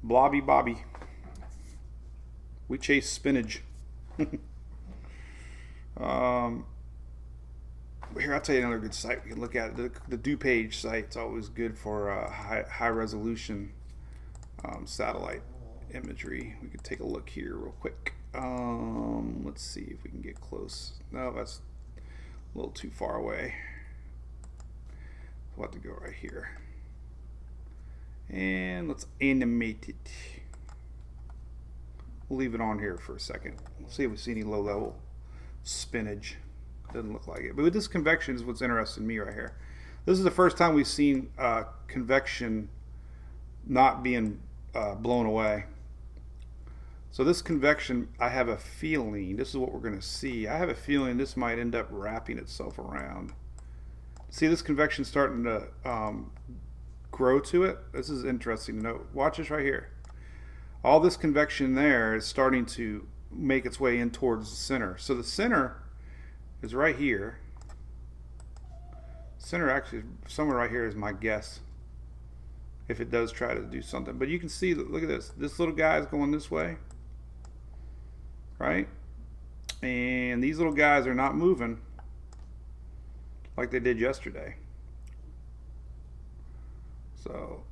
Blobby Bobby. We chase spinach. Here, I'll tell you another good site we can look at. The DuPage site's always good for high resolution satellite imagery. We could take a look here real quick. Let's see if we can get close. No, that's a little too far away. We'll have to go right here. And let's animate it. We'll leave it on here for a second. We'll see if we see any low level spinach. Doesn't look like it. But with this convection is what's interesting me right here. This is the first time we've seen convection not being blown away. So this convection, I have a feeling, this is what we're going to see. I have a feeling this might end up wrapping itself around. See this convection starting to grow to it? This is interesting to note. Watch this right here. All this convection there is starting to make its way in towards the center. So the center is right here. Center actually somewhere right here is my guess, if it does try to do something. But you can see, look at this. This little guy is going this way, right? And these little guys are not moving like they did yesterday. So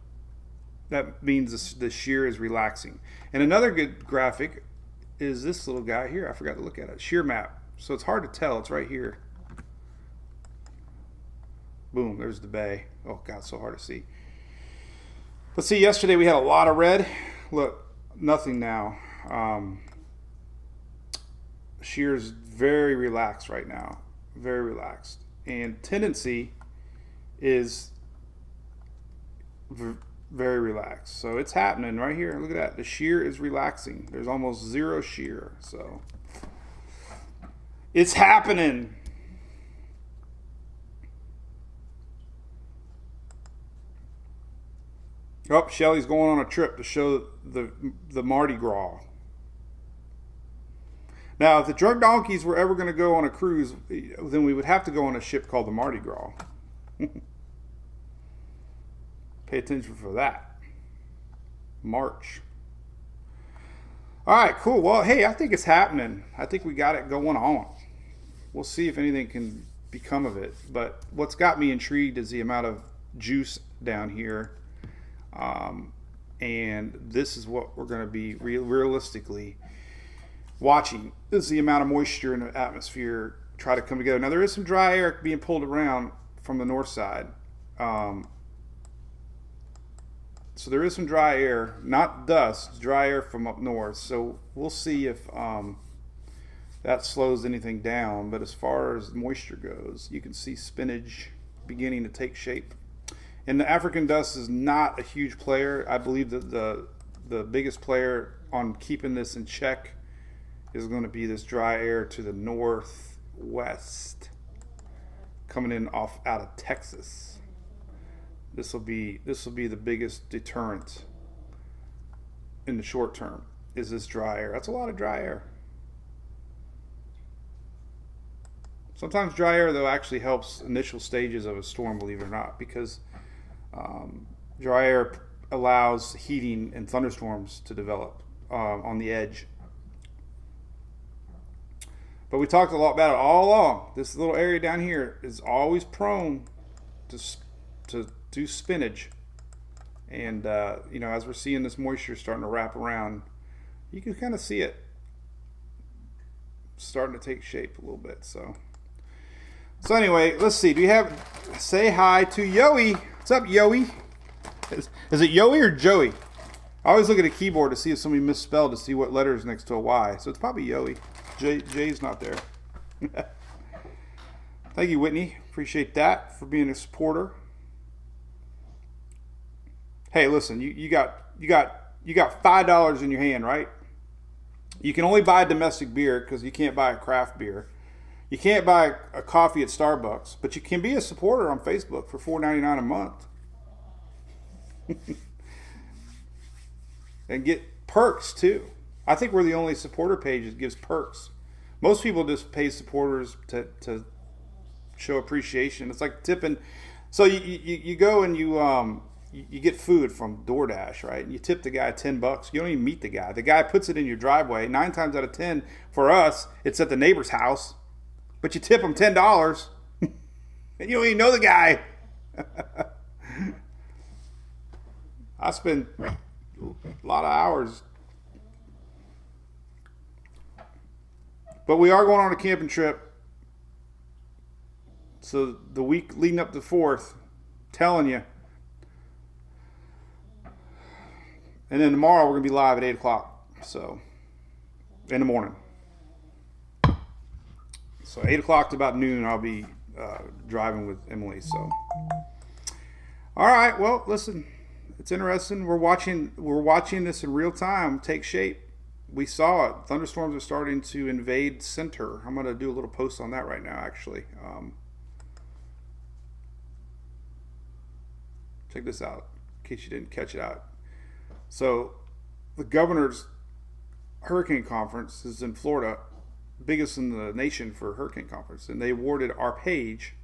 that means the shear is relaxing. And another good graphic is this little guy here. I forgot to look at it. Shear map. So it's hard to tell. It's right here. Boom, there's the bay. Oh God, so hard to see. But see, yesterday we had a lot of red. Look, nothing now. Shear is very relaxed right now. Very relaxed. And tendency is very relaxed. So it's happening right here. Look at that. The shear is relaxing. There's almost zero shear. So it's happening. Oh, Shelly's going on a trip to show the Mardi Gras. Now, if the drunk donkeys were ever going to go on a cruise, then we would have to go on a ship called the Mardi Gras. Pay attention for that. March. All right, cool. Well, hey, I think it's happening. I think we got it going on. We'll see if anything can become of it. But what's got me intrigued is the amount of juice down here. And this is what we're going to be realistically watching. This is the amount of moisture in the atmosphere try to come together. Now, there is some dry air being pulled around from the north side. So there is some dry air, not dust, dry air from up north. So we'll see if that slows anything down. But as far as moisture goes, you can see spinach beginning to take shape. And the African dust is not a huge player. I believe that the biggest player on keeping this in check is going to be this dry air to the northwest west, coming in out of Texas. This will be the biggest deterrent in the short term. Is this dry air? That's a lot of dry air. Sometimes dry air, though, actually helps initial stages of a storm, believe it or not, because dry air allows heating and thunderstorms to develop on the edge. But we talked a lot about it all along. This little area down here is always prone to do spinach. And, as we're seeing this moisture starting to wrap around, you can kind of see it starting to take shape a little bit. So anyway, let's see. Do you say hi to Yoey? What's up, Yoey? Is it Yoey or Joey? I always look at a keyboard to see if somebody misspelled to see what letter is next to a Y. So it's probably Yoey. Jay's not there. Thank you, Whitney. Appreciate that for being a supporter. Hey, listen, you got $5 in your hand, right? You can only buy domestic beer because you can't buy a craft beer. You can't buy a coffee at Starbucks, but you can be a supporter on Facebook for $4.99 a month. And get perks too. I think we're the only supporter page that gives perks. Most people just pay supporters to show appreciation. It's like tipping. So you go and you get food from DoorDash, right? And you tip the guy $10. You don't even meet the guy. The guy puts it in your driveway. 9 times out of 10 for us, it's at the neighbor's house. But you tip him $10, and you don't even know the guy. I spend a lot of hours. But we are going on a camping trip. So the week leading up to 4th, telling you. And then tomorrow we're going to be live at 8 o'clock. So, in the morning. So 8 o'clock to about noon, I'll be driving with Emily. So, all right. Well, listen, it's interesting. We're watching this in real time take shape. We saw it. Thunderstorms are starting to invade center. I'm going to do a little post on that right now, actually. Check this out, in case you didn't catch it out. So, the governor's hurricane conference is in Florida, biggest in the nation for hurricane conference, and they awarded our page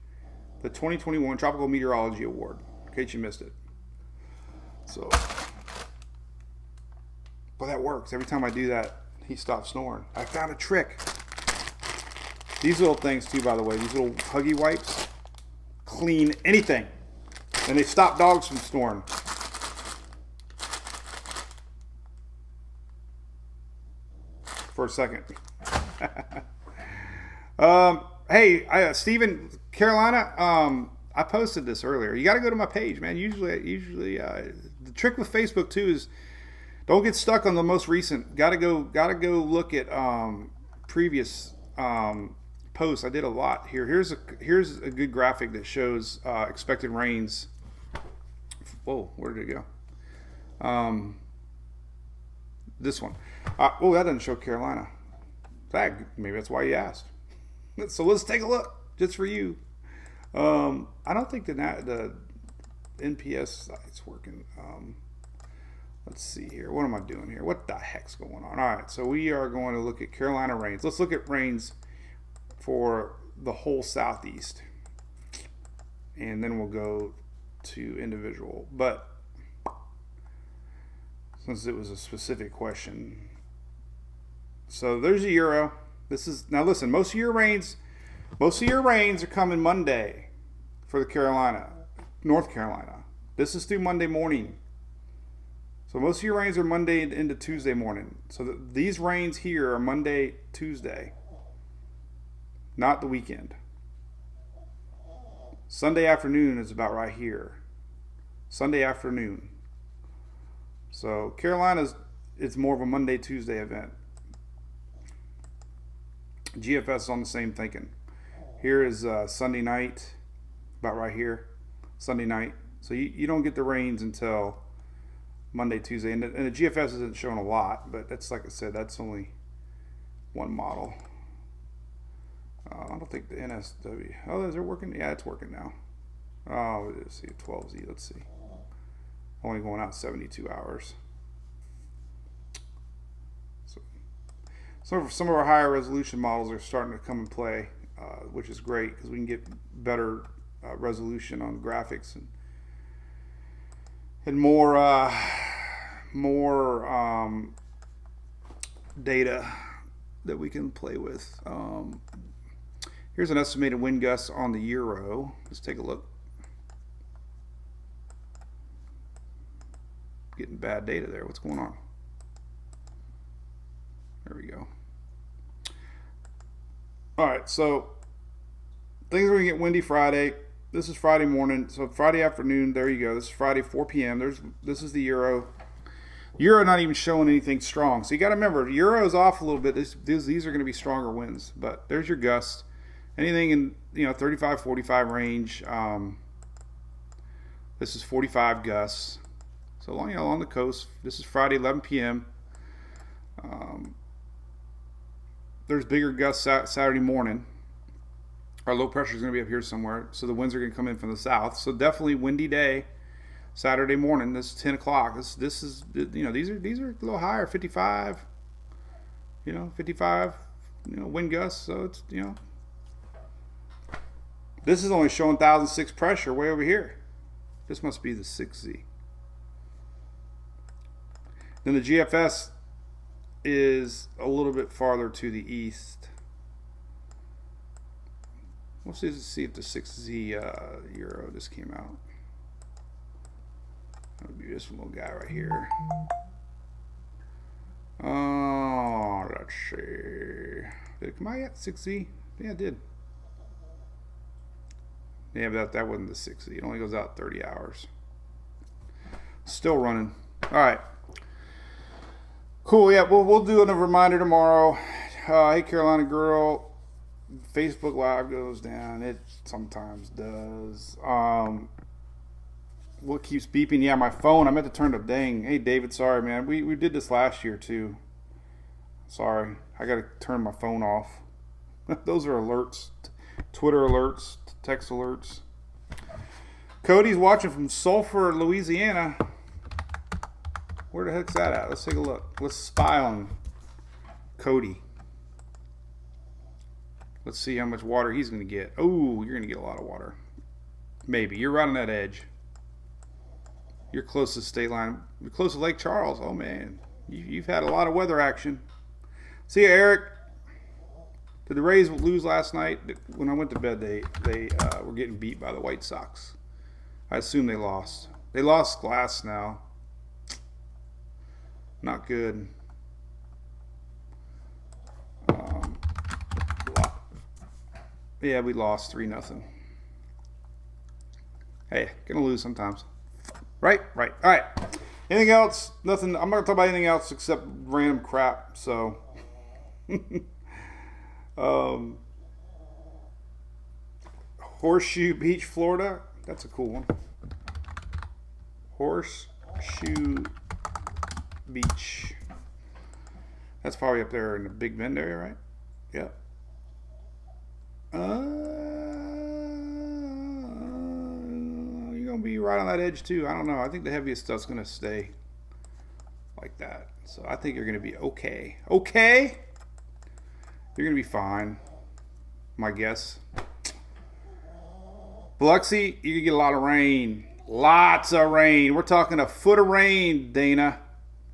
the 2021 Tropical Meteorology Award, in case you missed it. So, but that works. Every time I do that, he stops snoring. I found a trick. These little things too, by the way, these little Huggy wipes clean anything, and they stop dogs from snoring. For a second. Hey, Stephen, Carolina, I posted this earlier. You got to go to my page, man. Usually, the trick with Facebook too is don't get stuck on the most recent. Got to go look at previous posts. I did a lot here. Here's a good graphic that shows expected rains. Whoa, where did it go? This one. That doesn't show Carolina. Maybe that's why you asked. So let's take a look, just for you. I don't think the NPS site's working. Let's see here. What am I doing here? What the heck's going on? All right, so we are going to look at Carolina rains. Let's look at rains for the whole Southeast. And then we'll go to individual. But since it was a specific question. So there's a Euro. Now listen, most of your rains are coming Monday for the North Carolina. This is through Monday morning. So most of your rains are Monday into Tuesday morning. So these rains here are Monday, Tuesday, not the weekend. Sunday afternoon is about right here. Sunday afternoon. So it's more of a Monday, Tuesday event. GFS is on the same thinking. Here is Sunday night, about right here, Sunday night. So you don't get the rains until Monday, Tuesday. And the GFS isn't showing a lot, but that's, like I said, that's only one model. I don't think the NSW. Oh, is it working? Yeah, it's working now. Oh, let's see, 12Z. Let's see. Only going out 72 hours. So some of our higher resolution models are starting to come and play, which is great because we can get better resolution on graphics and more data that we can play with. Here's an estimated wind gust on the Euro. Let's take a look. Getting bad data there. What's going on? There we go. All right, so things are going to get windy Friday. This is Friday morning. So Friday afternoon, there you go. This is Friday, 4 p.m. This is the Euro. Euro not even showing anything strong. So you got to remember, Euro's off a little bit. These are going to be stronger winds. But there's your gust. Anything in 35, 45 range. This is 45 gusts. So along the coast. This is Friday, 11 p.m. There's bigger gusts Saturday morning. Our low pressure is going to be up here somewhere, so the winds are going to come in from the south. So definitely windy day Saturday morning. This is 10 o'clock. This is these are a little higher, 55. 55. Wind gusts. So it's this is only showing 1,006 pressure way over here. This must be the 6Z. Then the GFS is a little bit farther to the east. We'll see if the 6Z Euro just came out. That would be this little guy right here. Oh, let's see. Did it come out yet? 6Z? Yeah, it did. Yeah, but that wasn't the 6Z. It only goes out 30 hours. Still running. All right. Cool, yeah, we'll do a reminder tomorrow. Hey, Carolina girl, Facebook Live goes down. It sometimes does. What keeps beeping? Yeah, my phone. I meant to turn the dang. Hey, David, sorry, man. We did this last year, too. Sorry. I got to turn my phone off. Those are alerts. Twitter alerts, text alerts. Cody's watching from Sulphur, Louisiana. Where the heck's that at? Let's take a look. Let's spy on Cody. Let's see how much water he's going to get. Oh, you're going to get a lot of water. Maybe. You're right on that edge. You're close to the state line. You're close to Lake Charles. Oh, man. You've had a lot of weather action. See you, Eric. Did the Rays lose last night? When I went to bed, they were getting beat by the White Sox. I assume they lost. They lost Glass now. Not good. Yeah, we lost 3-0. Hey, gonna lose sometimes. Right. All right. Anything else? Nothing. I'm not gonna talk about anything else except random crap. So, Horseshoe Beach, Florida. That's a cool one. Horseshoe Beach. That's probably up there in the Big Bend area, right? Yeah. You're gonna be right on that edge too. I don't know. I think the heaviest stuff's gonna stay like that. So I think you're gonna be okay. Okay? You're gonna be fine. My guess. Biloxi, you can get a lot of rain. Lots of rain. We're talking a foot of rain, Dana.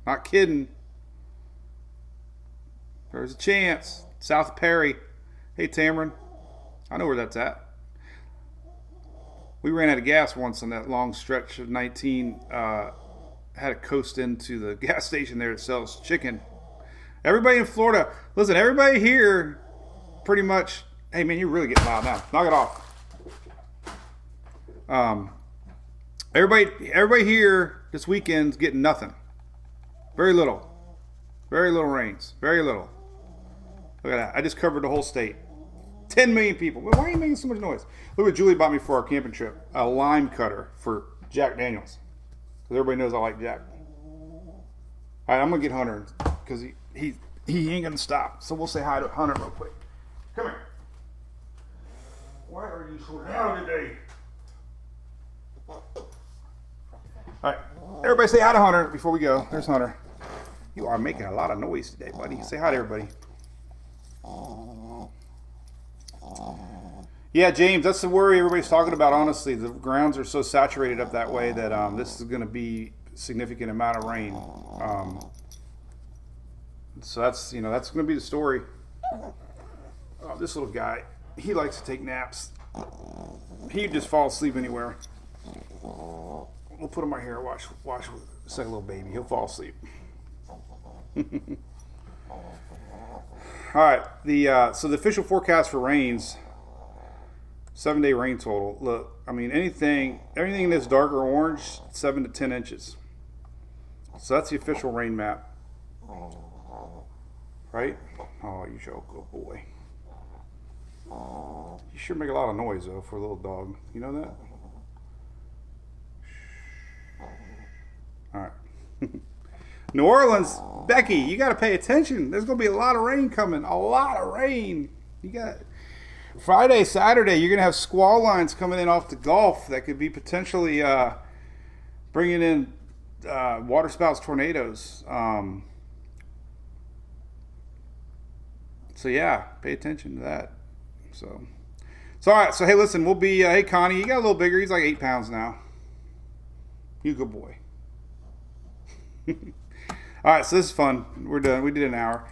Not kidding. There's a chance. South of Perry. Hey, Tamron. I know where that's at. We ran out of gas once on that long stretch of 19. Had to coast into the gas station there that sells chicken. Everybody in Florida, listen, everybody here pretty much, hey man, you're really getting loud now. Knock it off. Everybody here this weekend's getting nothing. Very little rains. Very little. Look at that. I just covered the whole state. 10 million people. Why are you making so much noise? Look what Julie bought me for our camping trip. A lime cutter for Jack Daniels. Because everybody knows I like Jack. All right, I'm going to get Hunter because he ain't going to stop. So we'll say hi to Hunter real quick. Come here. Why are you so loud today? Alright, everybody say hi to Hunter before we go. There's Hunter. You are making a lot of noise today, buddy. Say hi to everybody. Yeah, James, that's the worry everybody's talking about, honestly. The grounds are so saturated up that way that this is going to be a significant amount of rain. So that's going to be the story. Oh, this little guy, he likes to take naps. He'd just fall asleep anywhere. We'll put him right here. Watch. It's like a little baby. He'll fall asleep. All right. So the official forecast for rains, 7-day rain total. Look, I mean, everything that's darker orange, 7 to 10 inches. So that's the official rain map. Right? Oh, you joke, little boy. You sure make a lot of noise, though, for a little dog. You know that? All right. New Orleans, Becky, you got to pay attention. There's going to be a lot of rain coming. A lot of rain. You got Friday, Saturday, you're going to have squall lines coming in off the Gulf that could be potentially bringing in waterspouts, tornadoes. So, yeah, pay attention to that. So all right. So, hey, listen, we'll be, hey, Connie, you got a little bigger. He's like 8 pounds now. You good boy. All right, so this is fun. We're done. We did an hour.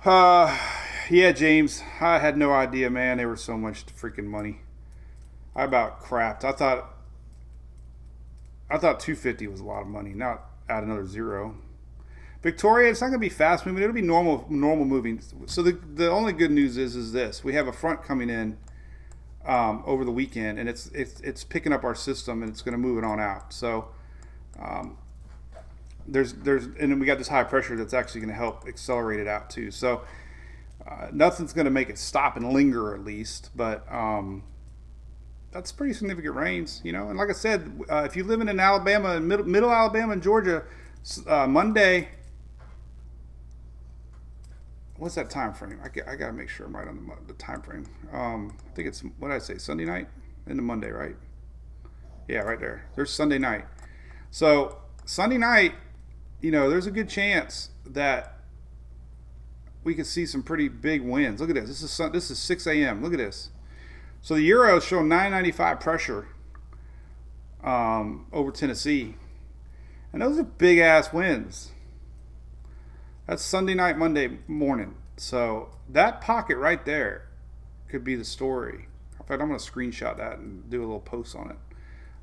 Yeah, James, I had no idea, man. They were so much freaking money. I about crapped. I thought 250 was a lot of money. Not add another zero. Victoria, it's not going to be fast moving. It'll be normal moving. So the only good news is this: we have a front coming in over the weekend, and it's picking up our system, and it's going to move it on out. So there's and then we got this high pressure that's actually going to help accelerate it out too. So nothing's going to make it stop and linger, at least, but that's pretty significant rains, you know. And like I said, if you're living in Alabama, middle Alabama and Georgia, Monday. What's that time frame? I got to make sure I'm right on the time frame. I think it's, what did I say, Sunday night into Monday, right? Yeah, right there. There's Sunday night. So Sunday night, you know, there's a good chance that we could see some pretty big winds. Look at this. This is 6 a.m. Look at this. So the Euro is showing 995 pressure over Tennessee. And those are big ass winds. That's Sunday night, Monday morning. So that pocket right there could be the story. In fact, I'm going to screenshot that and do a little post on it.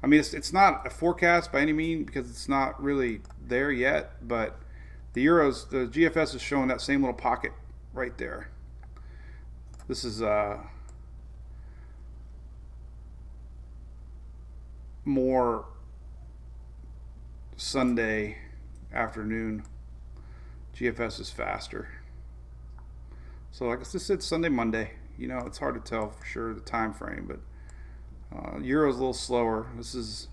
I mean, it's not a forecast by any means because it's not really there yet, but the GFS is showing that same little pocket right there. This is more Sunday afternoon. GFS is faster. So like I said, Sunday, Monday. You know, it's hard to tell for sure the time frame, but Euro's a little slower. This is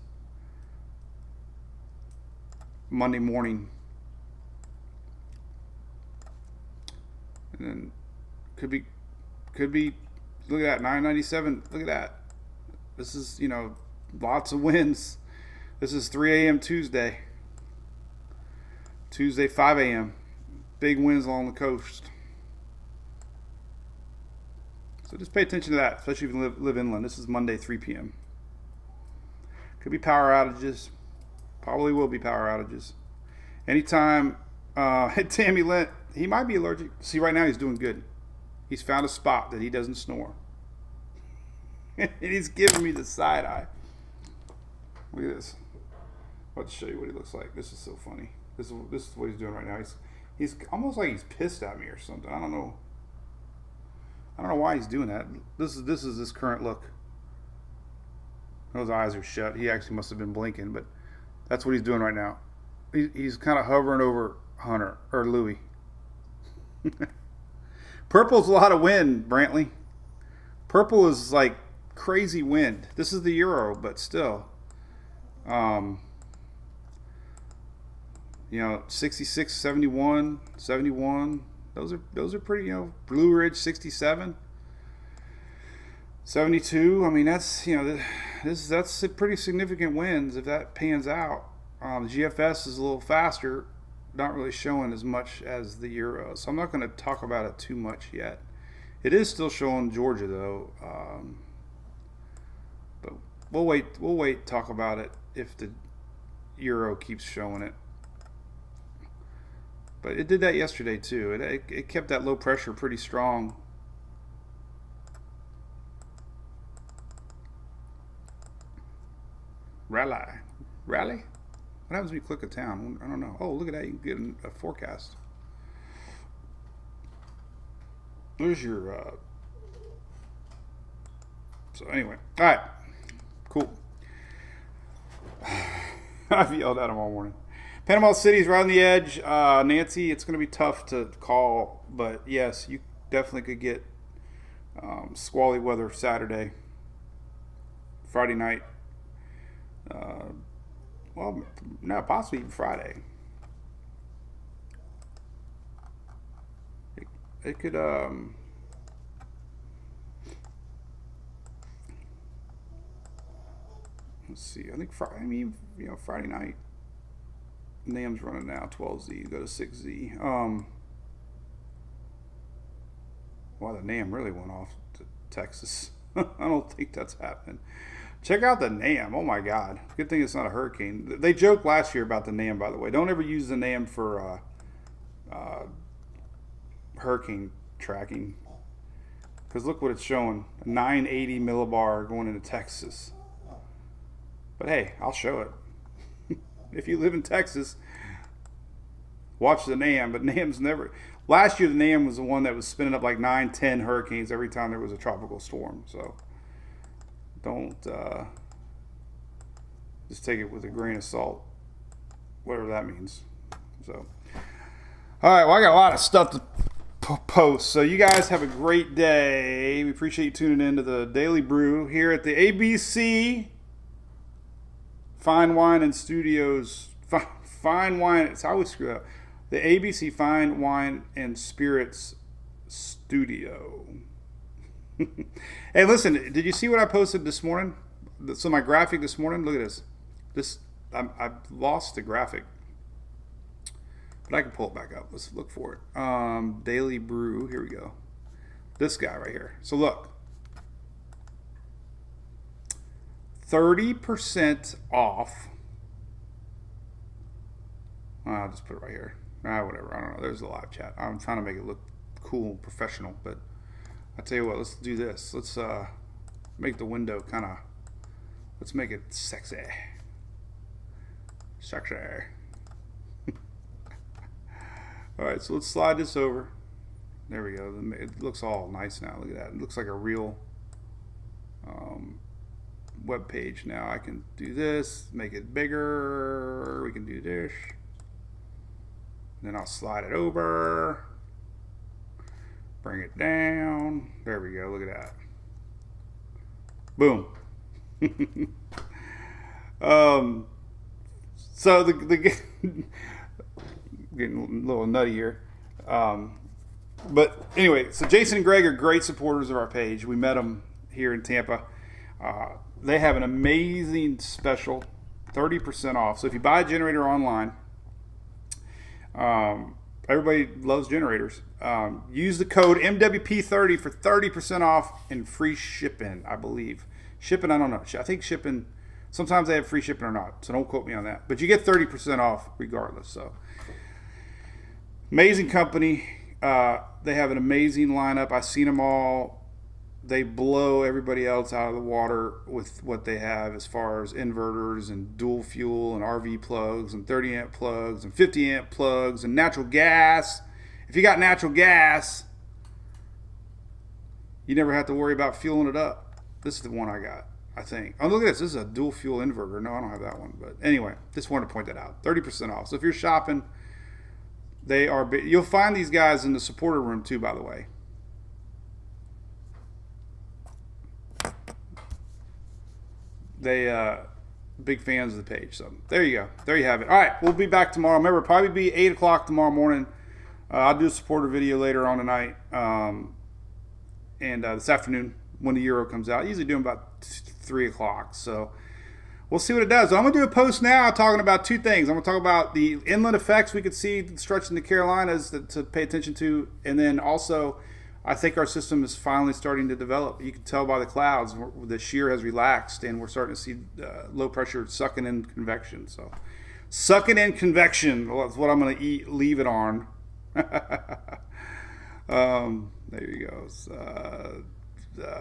Monday morning. And then could be look at that, 997. Look at that. This is, you know, lots of winds. This is 3 a.m. Tuesday, 5 a.m. Big winds along the coast. So just pay attention to that, especially if you live inland. This is Monday, 3 p.m. Could be power outages. Probably will be power outages. Anytime Tammy Lent, he might be allergic. See, right now he's doing good. He's found a spot that he doesn't snore. And he's giving me the side eye. Look at this. I'll show you what he looks like. This is so funny. This is what he's doing right now. He's almost like he's pissed at me or something. I don't know why he's doing that. This is his current look. Those eyes are shut. He actually must have been blinking, but that's what he's doing right now. He's kind of hovering over Hunter or Louie. Purple's a lot of wind, Brantley. Purple is like crazy wind. This is the Euro, but still. You know, 66, 71, 71. Those are pretty, you know, Blue Ridge 67. 72. I mean, that's that's a pretty significant wins if that pans out. The GFS is a little faster, not really showing as much as the euro, so I'm not going to talk about it too much yet. It is still showing Georgia though, but we'll wait. Talk about it if the euro keeps showing it. But it did that yesterday too. It kept that low pressure pretty strong. Rally? What happens when you click a town? I don't know. Oh, look at that. You can get a forecast. There's your... So anyway. All right. Cool. I've yelled at him all morning. Panama City's right on the edge. Nancy, it's going to be tough to call. But yes, you definitely could get squally weather Saturday. Friday night. Well, no, possibly even Friday. It could, let's see. I think Friday night. NAM's running now 12Z. Go to 6Z. Well, the NAM really went off to Texas. I don't think that's happening. Check out the NAM. Oh my God. Good thing it's not a hurricane. They joked last year about the NAM, by the way. Don't ever use the NAM for hurricane tracking. Because look what it's showing. A 980 millibar going into Texas. But hey, I'll show it. If you live in Texas, watch the NAM. But NAM's never... Last year, the NAM was the one that was spinning up like 9, 10 hurricanes every time there was a tropical storm. So... don't just take it with a grain of salt, whatever that means. So, all right, well, I got a lot of stuff to post. So you guys have a great day. We appreciate you tuning in to the Daily Brew here at the ABC Fine Wine and Studios. Fine Wine, I always screw up. The ABC Fine Wine and Spirits Studio. Hey, listen, did you see what I posted this morning? So my graphic this morning, look at this. I've lost the graphic, but I can pull it back up. Let's look for it. Daily Brew, here we go. This guy right here. So look, 30% off. I'll just put it right here. Whatever, I don't know. There's a live chat. I'm trying to make it look cool and professional, but I tell you what, let's do this. Let's make the window kind of, let's make it sexy. Sexy. All right, so let's slide this over. There we go. It looks all nice now. Look at that. It looks like a real web page now. I can do this, make it bigger. We can do this. Then I'll slide it over. Bring it down. There we go. Look at that. Boom. So the getting a little nutty here. But anyway, so Jason and Greg are great supporters of our page. We met them here in Tampa. They have an amazing special, 30% off. So if you buy a generator online, everybody loves generators. Use the code MWP30 for 30% off and free shipping, I believe. Shipping, I don't know. I think shipping, sometimes they have free shipping or not, so don't quote me on that. But you get 30% off regardless. So amazing company. They have an amazing lineup. I've seen them all. They blow everybody else out of the water with what they have as far as inverters and dual fuel and RV plugs and 30 amp plugs and 50 amp plugs and natural gas. If you got natural gas, you never have to worry about fueling it up. This is the one I got, I think. Oh, look at this. This is a dual fuel inverter. No, I don't have that one. But anyway, just wanted to point that out. 30% off. So if you're shopping, they are. You'll find these guys in the supporter room too, by the way. They big fans of the page. So there you go. There you have it. All right, we'll be back tomorrow. Remember, it'll probably be 8 o'clock tomorrow morning. I'll do a supporter video later on tonight. And this afternoon, when the Euro comes out. I usually do them about 3 o'clock. So we'll see what it does. I'm going to do a post now talking about two things. I'm going to talk about the inland effects we could see stretching the Carolinas to pay attention to. And then also, I think our system is finally starting to develop. You can tell by the clouds, the shear has relaxed, and we're starting to see low pressure sucking in convection. So sucking in convection is what I'm going to leave it on. There you go.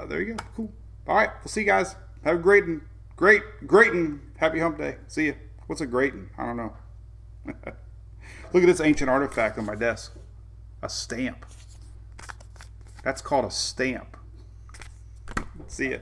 There you go. Cool. All right. We'll see you guys. Have a great and happy hump day. See ya. What's a gratin? I don't know. Look at this ancient artifact on my desk. A stamp. That's called a stamp. See ya.